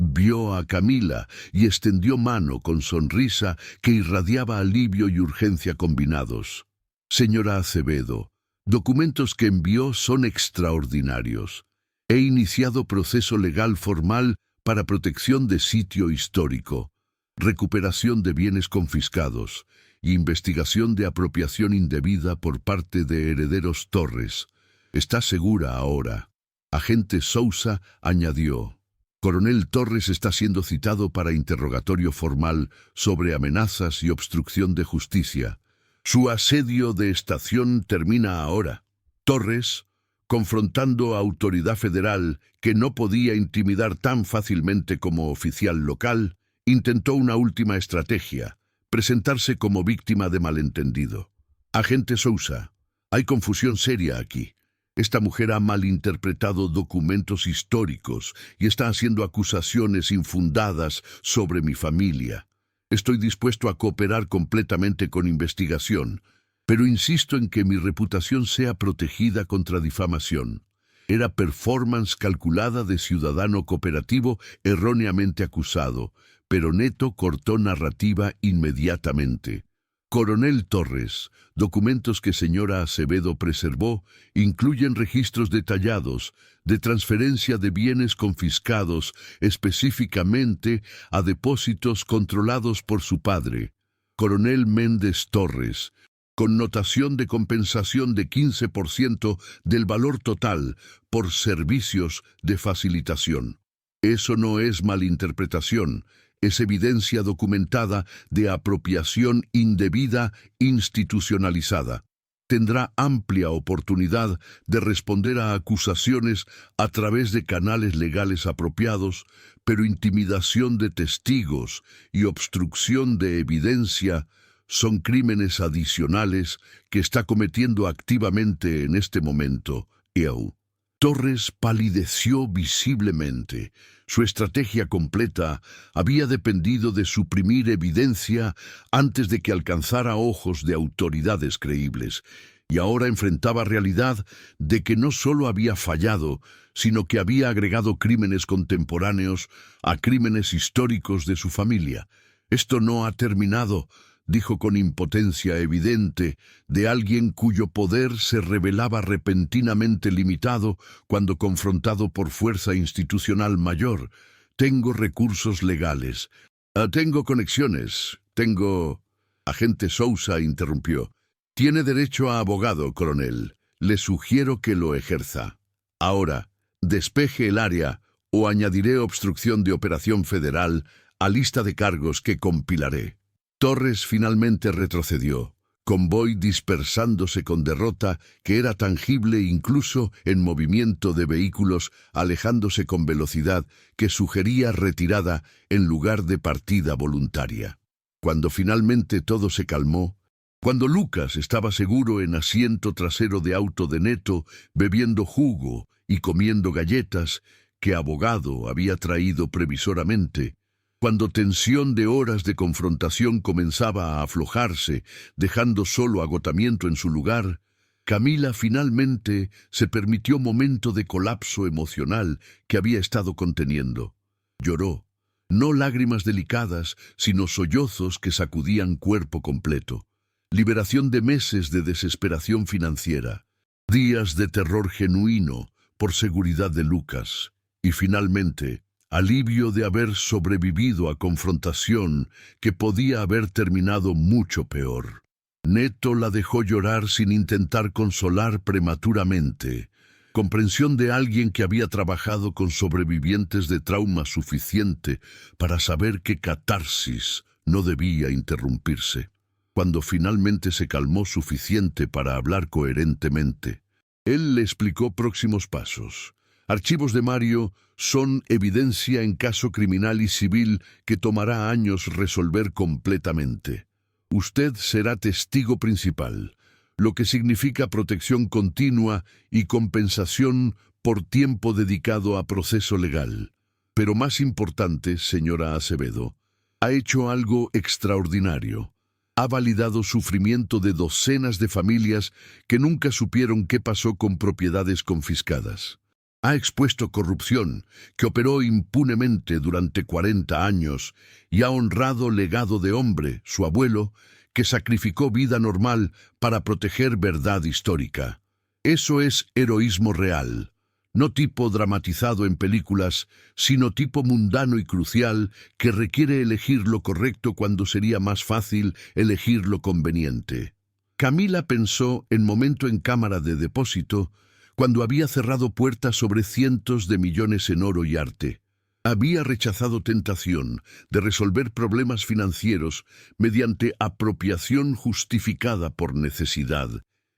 Vio a Camila y extendió mano con sonrisa que irradiaba alivio y urgencia combinados. Señora Acevedo, documentos que envió son extraordinarios. He iniciado proceso legal formal para protección de sitio histórico, recuperación de bienes confiscados y investigación de apropiación indebida por parte de herederos Torres. ¿Está segura ahora? Agente Sousa añadió. Coronel Torres está siendo citado para interrogatorio formal sobre amenazas y obstrucción de justicia. Su asedio de estación termina ahora. Torres, confrontando a autoridad federal que no podía intimidar tan fácilmente como oficial local, intentó una última estrategia, presentarse como víctima de malentendido. Agente Sousa, hay confusión seria aquí. Esta mujer ha malinterpretado documentos históricos y está haciendo acusaciones infundadas sobre mi familia. Estoy dispuesto a cooperar completamente con investigación, pero insisto en que mi reputación sea protegida contra difamación. Era performance calculada de ciudadano cooperativo erróneamente acusado, pero Neto cortó narrativa inmediatamente. Coronel Torres, documentos que señora Acevedo preservó incluyen registros detallados de transferencia de bienes confiscados específicamente a depósitos controlados por su padre, Coronel Méndez Torres, con notación de compensación de 15% del valor total por servicios de facilitación. Eso no es malinterpretación. Es evidencia documentada de apropiación indebida institucionalizada. Tendrá amplia oportunidad de responder a acusaciones a través de canales legales apropiados, pero intimidación de testigos y obstrucción de evidencia son crímenes adicionales que está cometiendo activamente en este momento. Torres palideció visiblemente. Su estrategia completa había dependido de suprimir evidencia antes de que alcanzara ojos de autoridades creíbles, y ahora enfrentaba realidad de que no solo había fallado, sino que había agregado crímenes contemporáneos a crímenes históricos de su familia. «Esto no ha terminado», dijo con impotencia evidente de alguien cuyo poder se revelaba repentinamente limitado cuando confrontado por fuerza institucional mayor. «Tengo recursos legales. Tengo conexiones. Tengo...» Agente Sousa interrumpió. «Tiene derecho a abogado, coronel. Le sugiero que lo ejerza. Ahora, despeje el área o añadiré obstrucción de operación federal a lista de cargos que compilaré». Torres finalmente retrocedió, convoy dispersándose con derrota que era tangible incluso en movimiento de vehículos alejándose con velocidad que sugería retirada en lugar de partida voluntaria. Cuando finalmente todo se calmó, cuando Lucas estaba seguro en asiento trasero de auto de Neto, bebiendo jugo y comiendo galletas que abogado había traído previsoramente, cuando tensión de horas de confrontación comenzaba a aflojarse, dejando solo agotamiento en su lugar, Camila finalmente se permitió momento de colapso emocional que había estado conteniendo. Lloró, no lágrimas delicadas, sino sollozos que sacudían cuerpo completo. Liberación de meses de desesperación financiera, días de terror genuino por seguridad de Lucas, y finalmente, alivio de haber sobrevivido a confrontación que podía haber terminado mucho peor. Neto la dejó llorar sin intentar consolar prematuramente. Comprensión de alguien que había trabajado con sobrevivientes de trauma suficiente para saber que catarsis no debía interrumpirse. Cuando finalmente se calmó suficiente para hablar coherentemente, él le explicó próximos pasos. Archivos de Mario son evidencia en caso criminal y civil que tomará años resolver completamente. Usted será testigo principal, lo que significa protección continua y compensación por tiempo dedicado a proceso legal. Pero más importante, señora Acevedo, ha hecho algo extraordinario. Ha validado sufrimiento de docenas de familias que nunca supieron qué pasó con propiedades confiscadas. Ha expuesto corrupción, que operó impunemente durante 40 años, y ha honrado legado de hombre, su abuelo, que sacrificó vida normal para proteger verdad histórica. Eso es heroísmo real, no tipo dramatizado en películas, sino tipo mundano y crucial que requiere elegir lo correcto cuando sería más fácil elegir lo conveniente. Camila pensó en momento en cámara de depósito, cuando había cerrado puertas sobre cientos de millones en oro y arte. Había rechazado tentación de resolver problemas financieros mediante apropiación justificada por necesidad,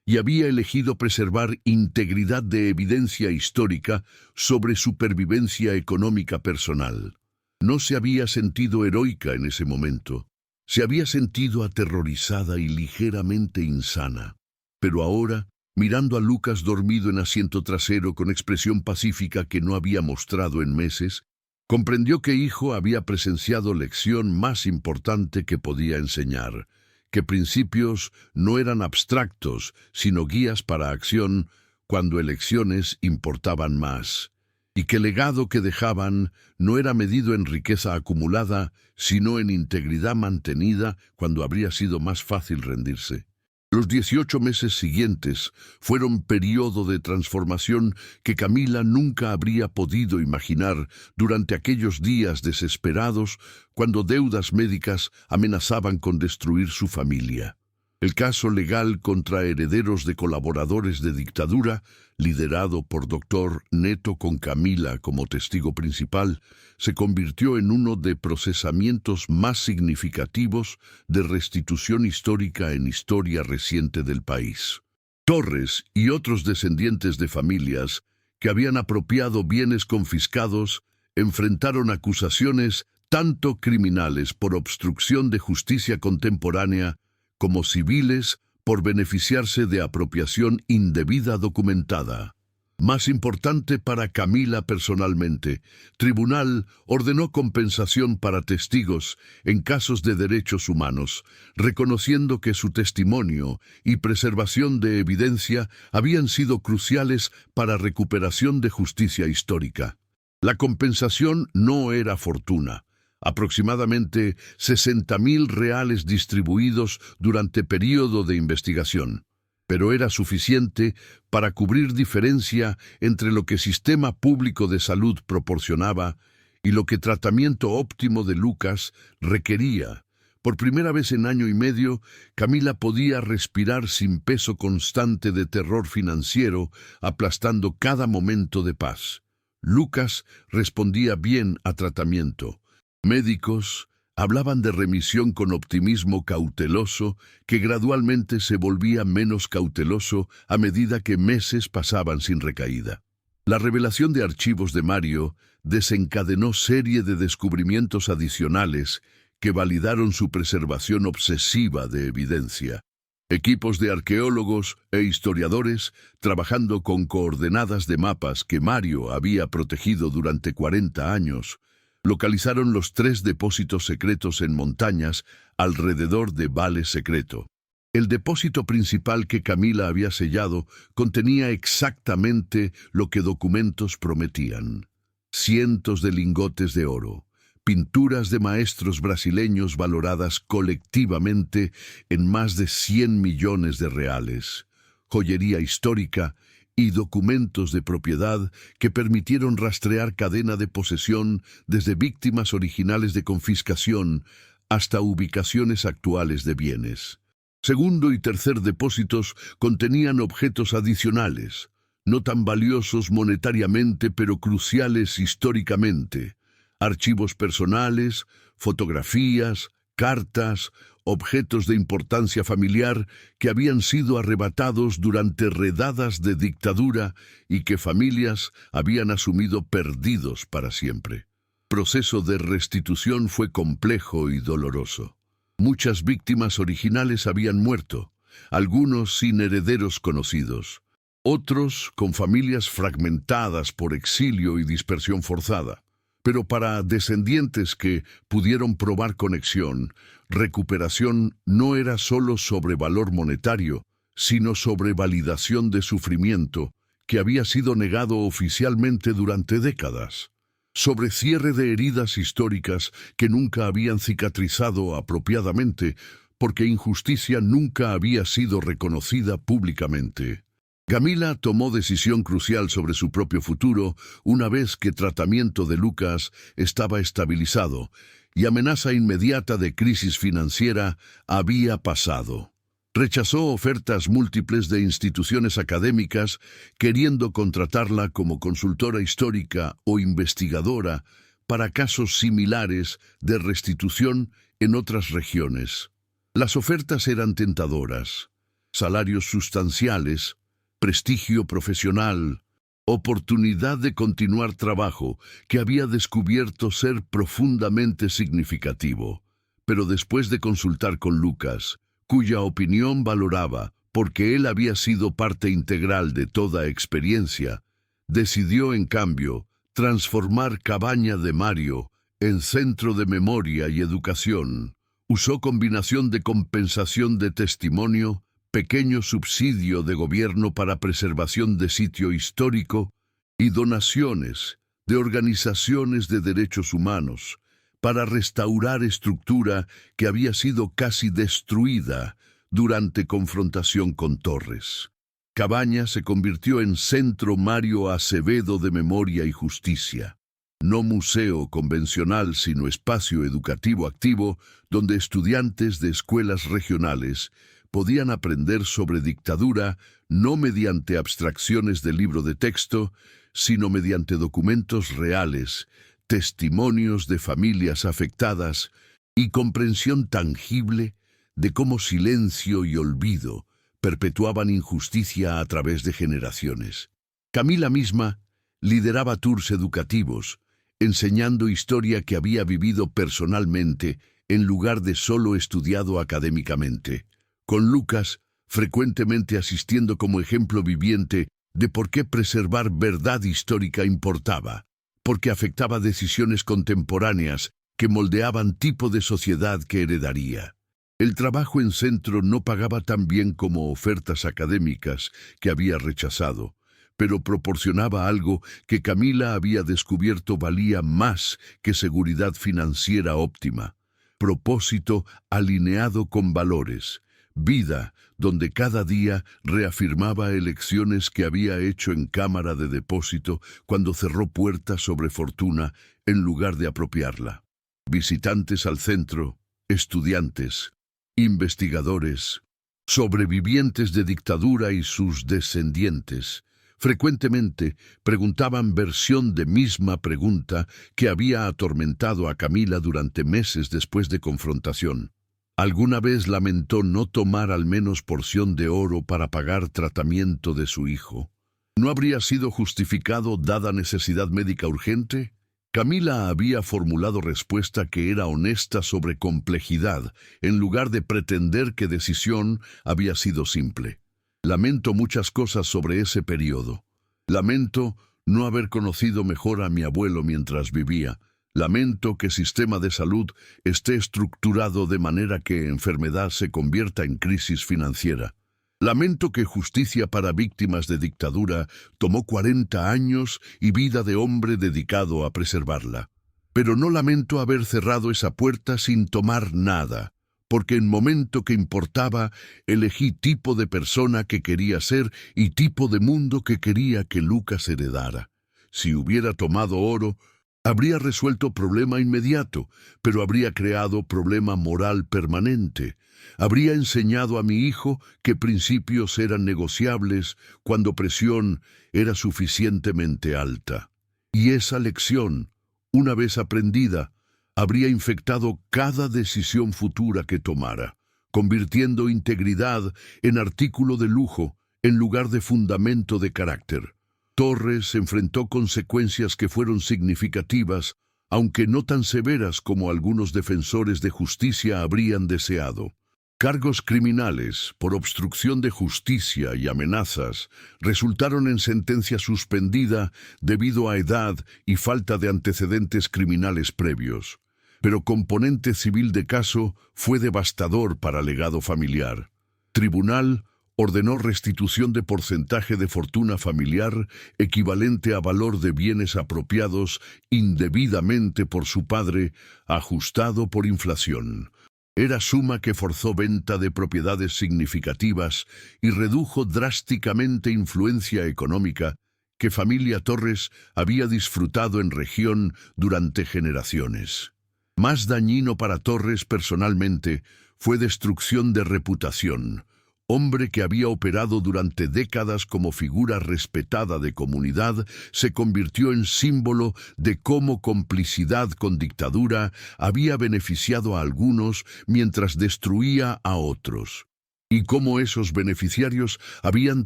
y había elegido preservar integridad de evidencia histórica sobre supervivencia económica personal. No se había sentido heroica en ese momento. Se había sentido aterrorizada y ligeramente insana. Pero ahora, mirando a Lucas dormido en asiento trasero con expresión pacífica que no había mostrado en meses, comprendió que hijo había presenciado lección más importante que podía enseñar, que principios no eran abstractos, sino guías para acción cuando elecciones importaban más, y que el legado que dejaban no era medido en riqueza acumulada, sino en integridad mantenida cuando habría sido más fácil rendirse. Los 18 meses siguientes fueron periodo de transformación que Camila nunca habría podido imaginar durante aquellos días desesperados cuando deudas médicas amenazaban con destruir su familia. El caso legal contra herederos de colaboradores de dictadura, liderado por Dr. Neto con Camila como testigo principal, se convirtió en uno de procesamientos más significativos de restitución histórica en historia reciente del país. Torres y otros descendientes de familias que habían apropiado bienes confiscados enfrentaron acusaciones tanto criminales por obstrucción de justicia contemporánea como civiles por beneficiarse de apropiación indebida documentada. Más importante para Camila personalmente, tribunal ordenó compensación para testigos en casos de derechos humanos, reconociendo que su testimonio y preservación de evidencia habían sido cruciales para recuperación de justicia histórica. La compensación no era fortuna, aproximadamente 60.000 reales distribuidos durante período de investigación, pero era suficiente para cubrir diferencia entre lo que sistema público de salud proporcionaba y lo que tratamiento óptimo de Lucas requería. Por primera vez en año y medio, Camila podía respirar sin peso constante de terror financiero, aplastando cada momento de paz. Lucas respondía bien a tratamiento. Médicos hablaban de remisión con optimismo cauteloso que gradualmente se volvía menos cauteloso a medida que meses pasaban sin recaída. La revelación de archivos de Mario desencadenó serie de descubrimientos adicionales que validaron su preservación obsesiva de evidencia. Equipos de arqueólogos e historiadores, trabajando con coordenadas de mapas que Mario había protegido durante 40 años, localizaron los 3 depósitos secretos en montañas alrededor de Vale Secreto. El depósito principal que Camila había sellado contenía exactamente lo que documentos prometían: cientos de lingotes de oro, pinturas de maestros brasileños valoradas colectivamente en más de 100 millones de reales, joyería histórica y documentos de propiedad que permitieron rastrear cadena de posesión desde víctimas originales de confiscación hasta ubicaciones actuales de bienes. Segundo y tercer depósitos contenían objetos adicionales, no tan valiosos monetariamente pero cruciales históricamente: archivos personales, fotografías, cartas, objetos de importancia familiar que habían sido arrebatados durante redadas de dictadura y que familias habían asumido perdidos para siempre. El proceso de restitución fue complejo y doloroso. Muchas víctimas originales habían muerto, algunos sin herederos conocidos, otros con familias fragmentadas por exilio y dispersión forzada. Pero para descendientes que pudieron probar conexión, recuperación no era solo sobre valor monetario, sino sobre validación de sufrimiento que había sido negado oficialmente durante décadas, sobre cierre de heridas históricas que nunca habían cicatrizado apropiadamente porque injusticia nunca había sido reconocida públicamente. Camila tomó decisión crucial sobre su propio futuro una vez que tratamiento de Lucas estaba estabilizado y amenaza inmediata de crisis financiera había pasado. Rechazó ofertas múltiples de instituciones académicas queriendo contratarla como consultora histórica o investigadora para casos similares de restitución en otras regiones. Las ofertas eran tentadoras: salarios sustanciales, prestigio profesional, oportunidad de continuar trabajo que había descubierto ser profundamente significativo. Pero después de consultar con Lucas, cuya opinión valoraba porque él había sido parte integral de toda experiencia, decidió en cambio transformar Cabaña de Mario en centro de memoria y educación. Usó combinación de compensación de testimonio, pequeño subsidio de gobierno para preservación de sitio histórico y donaciones de organizaciones de derechos humanos para restaurar estructura que había sido casi destruida durante confrontación con Torres. Cabaña se convirtió en Centro Mario Acevedo de Memoria y Justicia, no museo convencional sino espacio educativo activo donde estudiantes de escuelas regionales podían aprender sobre dictadura no mediante abstracciones de libro de texto, sino mediante documentos reales, testimonios de familias afectadas y comprensión tangible de cómo silencio y olvido perpetuaban injusticia a través de generaciones. Camila misma lideraba tours educativos, enseñando historia que había vivido personalmente en lugar de solo estudiado académicamente, con Lucas frecuentemente asistiendo como ejemplo viviente de por qué preservar verdad histórica importaba, porque afectaba decisiones contemporáneas que moldeaban tipo de sociedad que heredaría. El trabajo en centro no pagaba tan bien como ofertas académicas que había rechazado, pero proporcionaba algo que Camila había descubierto valía más que seguridad financiera óptima: propósito alineado con valores, vida donde cada día reafirmaba elecciones que había hecho en cámara de depósito cuando cerró puertas sobre fortuna en lugar de apropiarla. Visitantes al centro, estudiantes, investigadores, sobrevivientes de dictadura y sus descendientes, frecuentemente preguntaban versión de misma pregunta que había atormentado a Camila durante meses después de confrontación. ¿Alguna vez lamentó no tomar al menos porción de oro para pagar tratamiento de su hijo? ¿No habría sido justificado dada necesidad médica urgente? Camila había formulado respuesta que era honesta sobre complejidad, en lugar de pretender que decisión había sido simple. Lamento muchas cosas sobre ese periodo. Lamento no haber conocido mejor a mi abuelo mientras vivía. Lamento que el sistema de salud esté estructurado de manera que enfermedad se convierta en crisis financiera. Lamento que justicia para víctimas de dictadura tomó 40 años y vida de hombre dedicado a preservarla. Pero no lamento haber cerrado esa puerta sin tomar nada, porque en momento que importaba, elegí tipo de persona que quería ser y tipo de mundo que quería que Lucas heredara. Si hubiera tomado oro, habría resuelto problema inmediato, pero habría creado problema moral permanente. Habría enseñado a mi hijo que principios eran negociables cuando presión era suficientemente alta. Y esa lección, una vez aprendida, habría infectado cada decisión futura que tomara, convirtiendo integridad en artículo de lujo en lugar de fundamento de carácter. Torres enfrentó consecuencias que fueron significativas, aunque no tan severas como algunos defensores de justicia habrían deseado. Cargos criminales por obstrucción de justicia y amenazas resultaron en sentencia suspendida debido a edad y falta de antecedentes criminales previos. Pero componente civil de caso fue devastador para legado familiar. Tribunal ordenó restitución de porcentaje de fortuna familiar equivalente a valor de bienes apropiados indebidamente por su padre, ajustado por inflación. Era suma que forzó venta de propiedades significativas y redujo drásticamente influencia económica que familia Torres había disfrutado en región durante generaciones. Más dañino para Torres personalmente fue destrucción de reputación. Hombre que había operado durante décadas como figura respetada de comunidad, se convirtió en símbolo de cómo complicidad con dictadura había beneficiado a algunos mientras destruía a otros, y cómo esos beneficiarios habían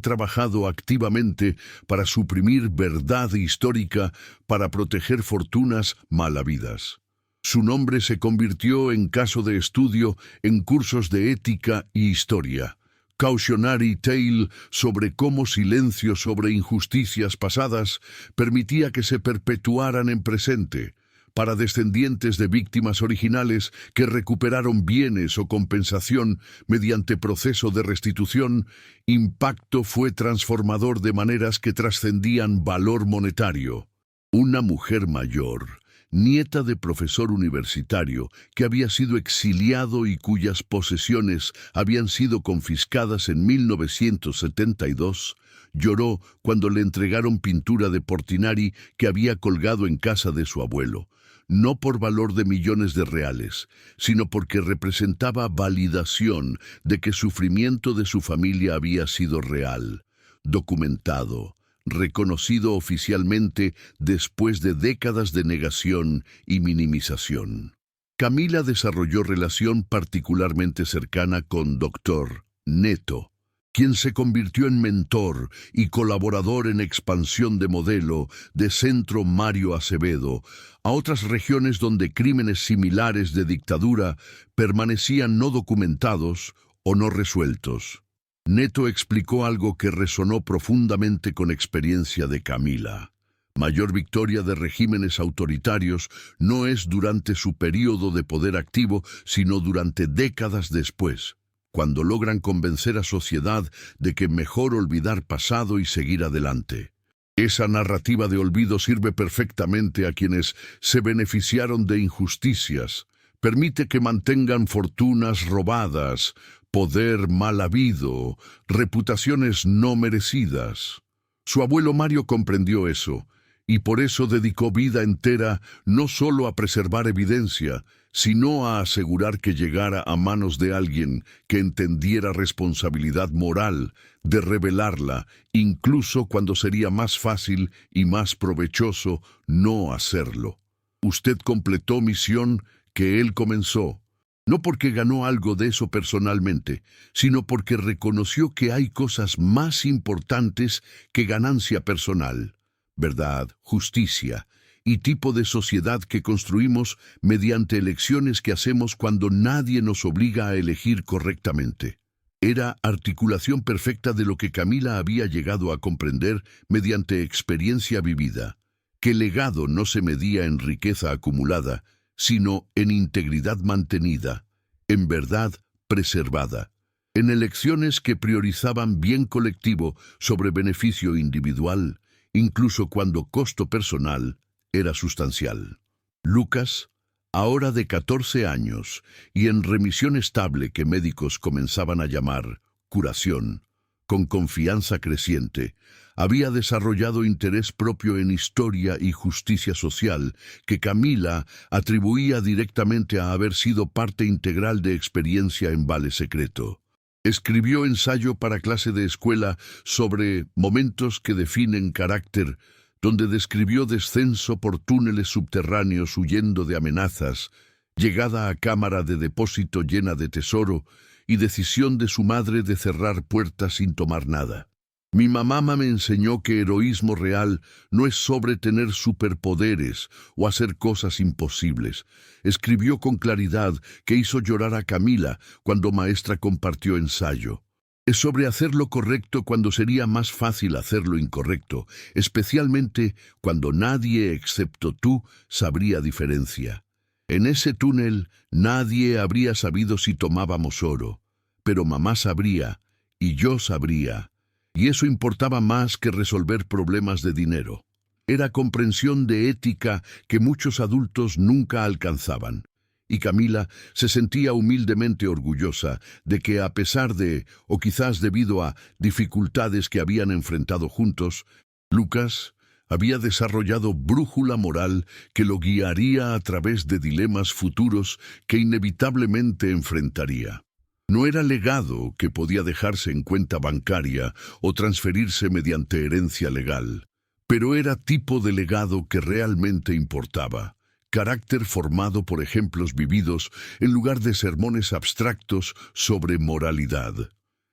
trabajado activamente para suprimir verdad histórica para proteger fortunas mal habidas. Su nombre se convirtió en caso de estudio en cursos de ética y historia. Cautionary tale sobre cómo silencio sobre injusticias pasadas permitía que se perpetuaran en presente. Para descendientes de víctimas originales que recuperaron bienes o compensación mediante proceso de restitución, impacto fue transformador de maneras que trascendían valor monetario. Una mujer mayor, nieta de profesor universitario que había sido exiliado y cuyas posesiones habían sido confiscadas en 1972, lloró cuando le entregaron pintura de Portinari que había colgado en casa de su abuelo, no por valor de millones de reales, sino porque representaba validación de que el sufrimiento de su familia había sido real, documentado, reconocido oficialmente después de décadas de negación y minimización. Camila desarrolló relación particularmente cercana con Dr. Neto, quien se convirtió en mentor y colaborador en expansión de modelo de Centro Mario Acevedo a otras regiones donde crímenes similares de dictadura permanecían no documentados o no resueltos. Neto explicó algo que resonó profundamente con experiencia de Camila. Mayor victoria de regímenes autoritarios no es durante su período de poder activo, sino durante décadas después, cuando logran convencer a sociedad de que mejor olvidar pasado y seguir adelante. Esa narrativa de olvido sirve perfectamente a quienes se beneficiaron de injusticias, permite que mantengan fortunas robadas, poder mal habido, reputaciones no merecidas. Su abuelo Mario comprendió eso, y por eso dedicó vida entera no solo a preservar evidencia, sino a asegurar que llegara a manos de alguien que entendiera responsabilidad moral de revelarla, incluso cuando sería más fácil y más provechoso no hacerlo. Usted completó misión que él comenzó, no porque ganó algo de eso personalmente, sino porque reconoció que hay cosas más importantes que ganancia personal: verdad, justicia y tipo de sociedad que construimos mediante elecciones que hacemos cuando nadie nos obliga a elegir correctamente. Era articulación perfecta de lo que Camila había llegado a comprender mediante experiencia vivida, que el legado no se medía en riqueza acumulada, sino en integridad mantenida, en verdad preservada, en elecciones que priorizaban bien colectivo sobre beneficio individual, incluso cuando costo personal era sustancial. Lucas, ahora de 14 años y en remisión estable que médicos comenzaban a llamar curación, con confianza creciente, había desarrollado interés propio en historia y justicia social que Camila atribuía directamente a haber sido parte integral de experiencia en Vale Secreto. Escribió ensayo para clase de escuela sobre momentos que definen carácter, donde describió descenso por túneles subterráneos huyendo de amenazas, llegada a cámara de depósito llena de tesoro y decisión de su madre de cerrar puertas sin tomar nada. Mi mamá me enseñó que heroísmo real no es sobre tener superpoderes o hacer cosas imposibles. Escribió con claridad, que hizo llorar a Camila cuando maestra compartió ensayo. Es sobre hacer lo correcto cuando sería más fácil hacer lo incorrecto, especialmente cuando nadie excepto tú sabría diferencia. En ese túnel nadie habría sabido si tomábamos oro, pero mamá sabría y yo sabría. Y eso importaba más que resolver problemas de dinero. Era comprensión de ética que muchos adultos nunca alcanzaban. Y Camila se sentía humildemente orgullosa de que, a pesar de, o quizás debido a, dificultades que habían enfrentado juntos, Lucas había desarrollado brújula moral que lo guiaría a través de dilemas futuros que inevitablemente enfrentaría. No era legado que podía dejarse en cuenta bancaria o transferirse mediante herencia legal, pero era tipo de legado que realmente importaba, carácter formado por ejemplos vividos en lugar de sermones abstractos sobre moralidad.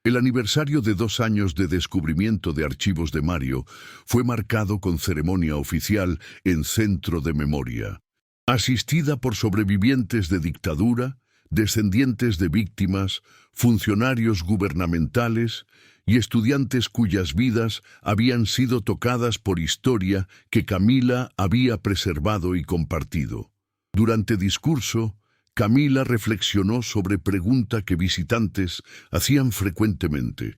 El aniversario de 2 años de descubrimiento de archivos de Mario fue marcado con ceremonia oficial en Centro de Memoria, asistida por sobrevivientes de dictadura, descendientes de víctimas, funcionarios gubernamentales y estudiantes cuyas vidas habían sido tocadas por historia que Camila había preservado y compartido. Durante discurso, Camila reflexionó sobre pregunta que visitantes hacían frecuentemente.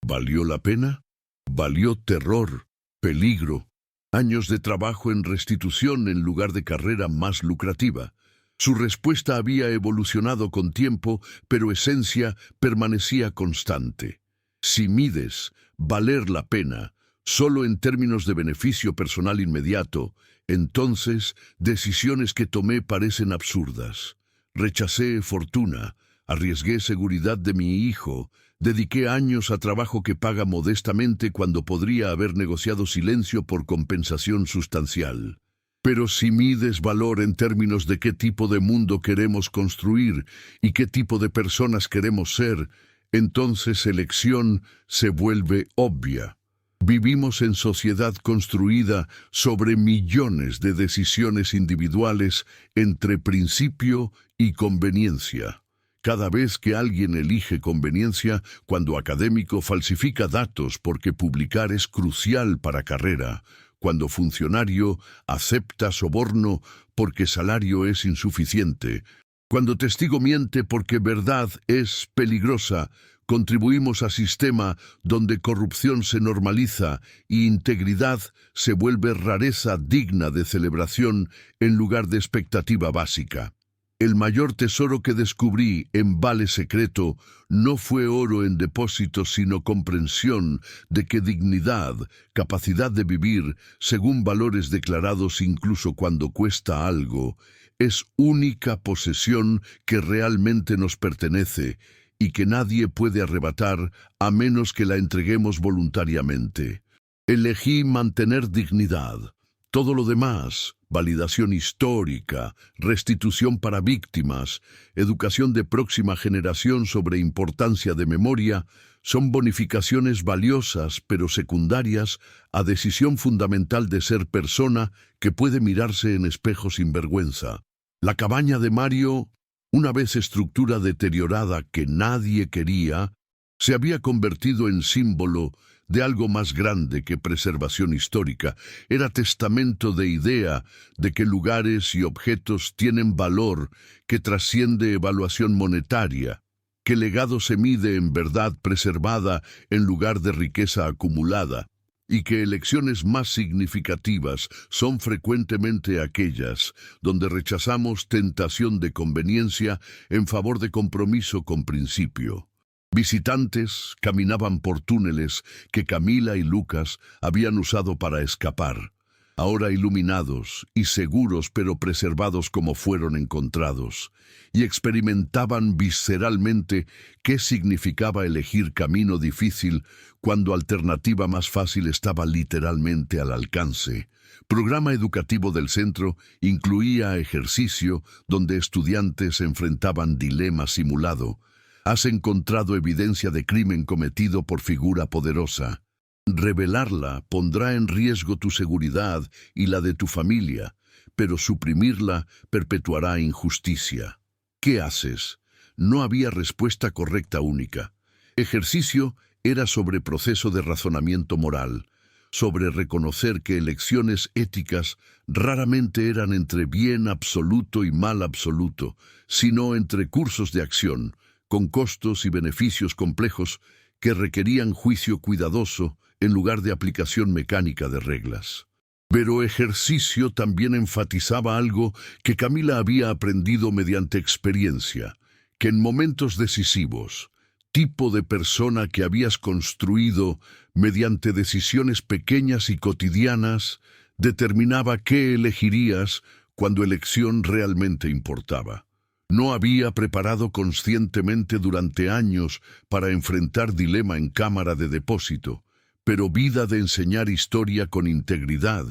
¿Valió la pena? ¿Valió terror, peligro, años de trabajo en restitución en lugar de carrera más lucrativa? Su respuesta había evolucionado con tiempo, pero esencia permanecía constante. Si mides valer la pena solo en términos de beneficio personal inmediato, entonces decisiones que tomé parecen absurdas. Rechacé fortuna, arriesgué seguridad de mi hijo, dediqué años a trabajo que paga modestamente cuando podría haber negociado silencio por compensación sustancial. Pero si mides valor en términos de qué tipo de mundo queremos construir y qué tipo de personas queremos ser, entonces elección se vuelve obvia. Vivimos en sociedad construida sobre millones de decisiones individuales entre principio y conveniencia. cada vez que alguien elige conveniencia, cuando académico falsifica datos porque publicar es crucial para carrera, cuando funcionario acepta soborno porque salario es insuficiente, cuando testigo miente porque verdad es peligrosa, contribuimos a sistema donde corrupción se normaliza y integridad se vuelve rareza digna de celebración en lugar de expectativa básica. El mayor tesoro que descubrí en Vale Secreto no fue oro en depósito, sino comprensión de que dignidad, capacidad de vivir según valores declarados incluso cuando cuesta algo, es única posesión que realmente nos pertenece y que nadie puede arrebatar a menos que la entreguemos voluntariamente. Elegí mantener dignidad. Todo lo demás, validación histórica, restitución para víctimas, educación de próxima generación sobre importancia de memoria, son bonificaciones valiosas pero secundarias a decisión fundamental de ser persona que puede mirarse en espejo sin vergüenza. La cabaña de Mario, una vez estructura deteriorada que nadie quería, se había convertido en símbolo de algo más grande que preservación histórica. Era testamento de idea de que lugares y objetos tienen valor que trasciende evaluación monetaria, que legado se mide en verdad preservada en lugar de riqueza acumulada, y que elecciones más significativas son frecuentemente aquellas donde rechazamos tentación de conveniencia en favor de compromiso con principio. Visitantes caminaban por túneles que Camila y Lucas habían usado para escapar, ahora iluminados y seguros pero preservados como fueron encontrados, y experimentaban visceralmente qué significaba elegir camino difícil cuando alternativa más fácil estaba literalmente al alcance. Programa educativo del centro incluía ejercicio donde estudiantes enfrentaban dilema simulado. Has encontrado evidencia de crimen cometido por figura poderosa. Revelarla pondrá en riesgo tu seguridad y la de tu familia, pero suprimirla perpetuará injusticia. ¿Qué haces? No había respuesta correcta única. Ejercicio era sobre proceso de razonamiento moral, sobre reconocer que elecciones éticas raramente eran entre bien absoluto y mal absoluto, sino entre cursos de acción, con costos y beneficios complejos que requerían juicio cuidadoso en lugar de aplicación mecánica de reglas. Pero ejercicio también enfatizaba algo que Camila había aprendido mediante experiencia, que en momentos decisivos, tipo de persona que habías construido mediante decisiones pequeñas y cotidianas, determinaba qué elegirías cuando elección realmente importaba. No había preparado conscientemente durante años para enfrentar dilema en cámara de depósito, pero vida de enseñar historia con integridad,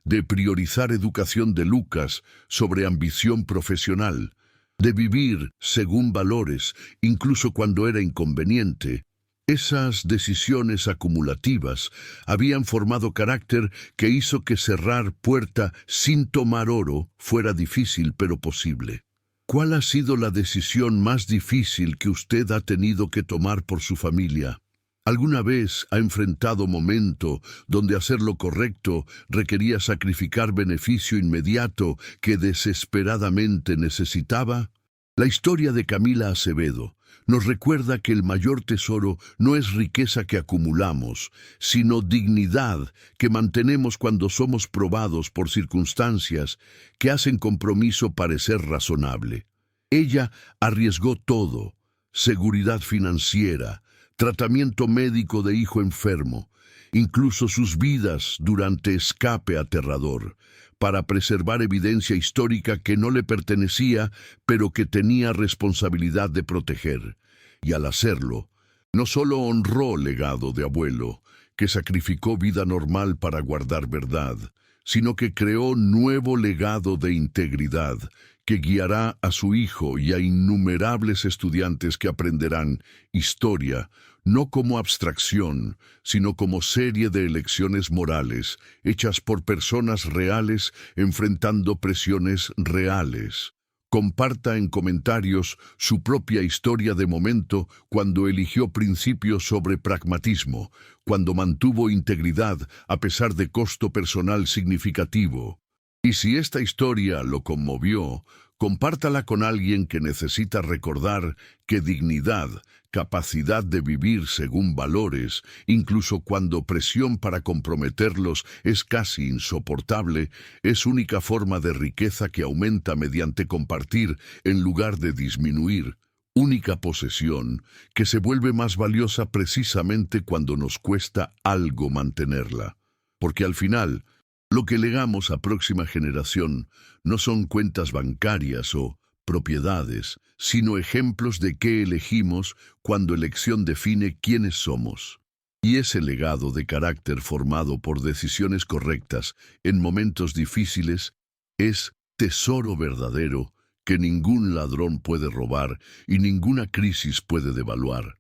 de priorizar educación de Lucas sobre ambición profesional, de vivir según valores, incluso cuando era inconveniente. Esas decisiones acumulativas habían formado carácter que hizo que cerrar puerta sin tomar oro fuera difícil pero posible. ¿Cuál ha sido la decisión más difícil que usted ha tenido que tomar por su familia? ¿Alguna vez ha enfrentado momento donde hacer lo correcto requería sacrificar beneficio inmediato que desesperadamente necesitaba? La historia de Camila Acevedo nos recuerda que el mayor tesoro no es riqueza que acumulamos, sino dignidad que mantenemos cuando somos probados por circunstancias que hacen compromiso parecer razonable. Ella arriesgó todo: seguridad financiera, tratamiento médico de hijo enfermo, incluso sus vidas durante escape aterrador, para preservar evidencia histórica que no le pertenecía, pero que tenía responsabilidad de proteger. Y al hacerlo, no solo honró legado de abuelo, que sacrificó vida normal para guardar verdad, sino que creó nuevo legado de integridad, que guiará a su hijo y a innumerables estudiantes que aprenderán historia, no como abstracción, sino como serie de elecciones morales, hechas por personas reales enfrentando presiones reales. Comparta en comentarios su propia historia de momento cuando eligió principios sobre pragmatismo, cuando mantuvo integridad a pesar de costo personal significativo. Y si esta historia lo conmovió, compártala con alguien que necesita recordar que dignidad, capacidad de vivir según valores, incluso cuando presión para comprometerlos es casi insoportable, es única forma de riqueza que aumenta mediante compartir en lugar de disminuir. Única posesión que se vuelve más valiosa precisamente cuando nos cuesta algo mantenerla. Porque al final, lo que legamos a próxima generación no son cuentas bancarias o propiedades, sino ejemplos de qué elegimos cuando elección define quiénes somos. Y ese legado de carácter formado por decisiones correctas en momentos difíciles es tesoro verdadero que ningún ladrón puede robar y ninguna crisis puede devaluar.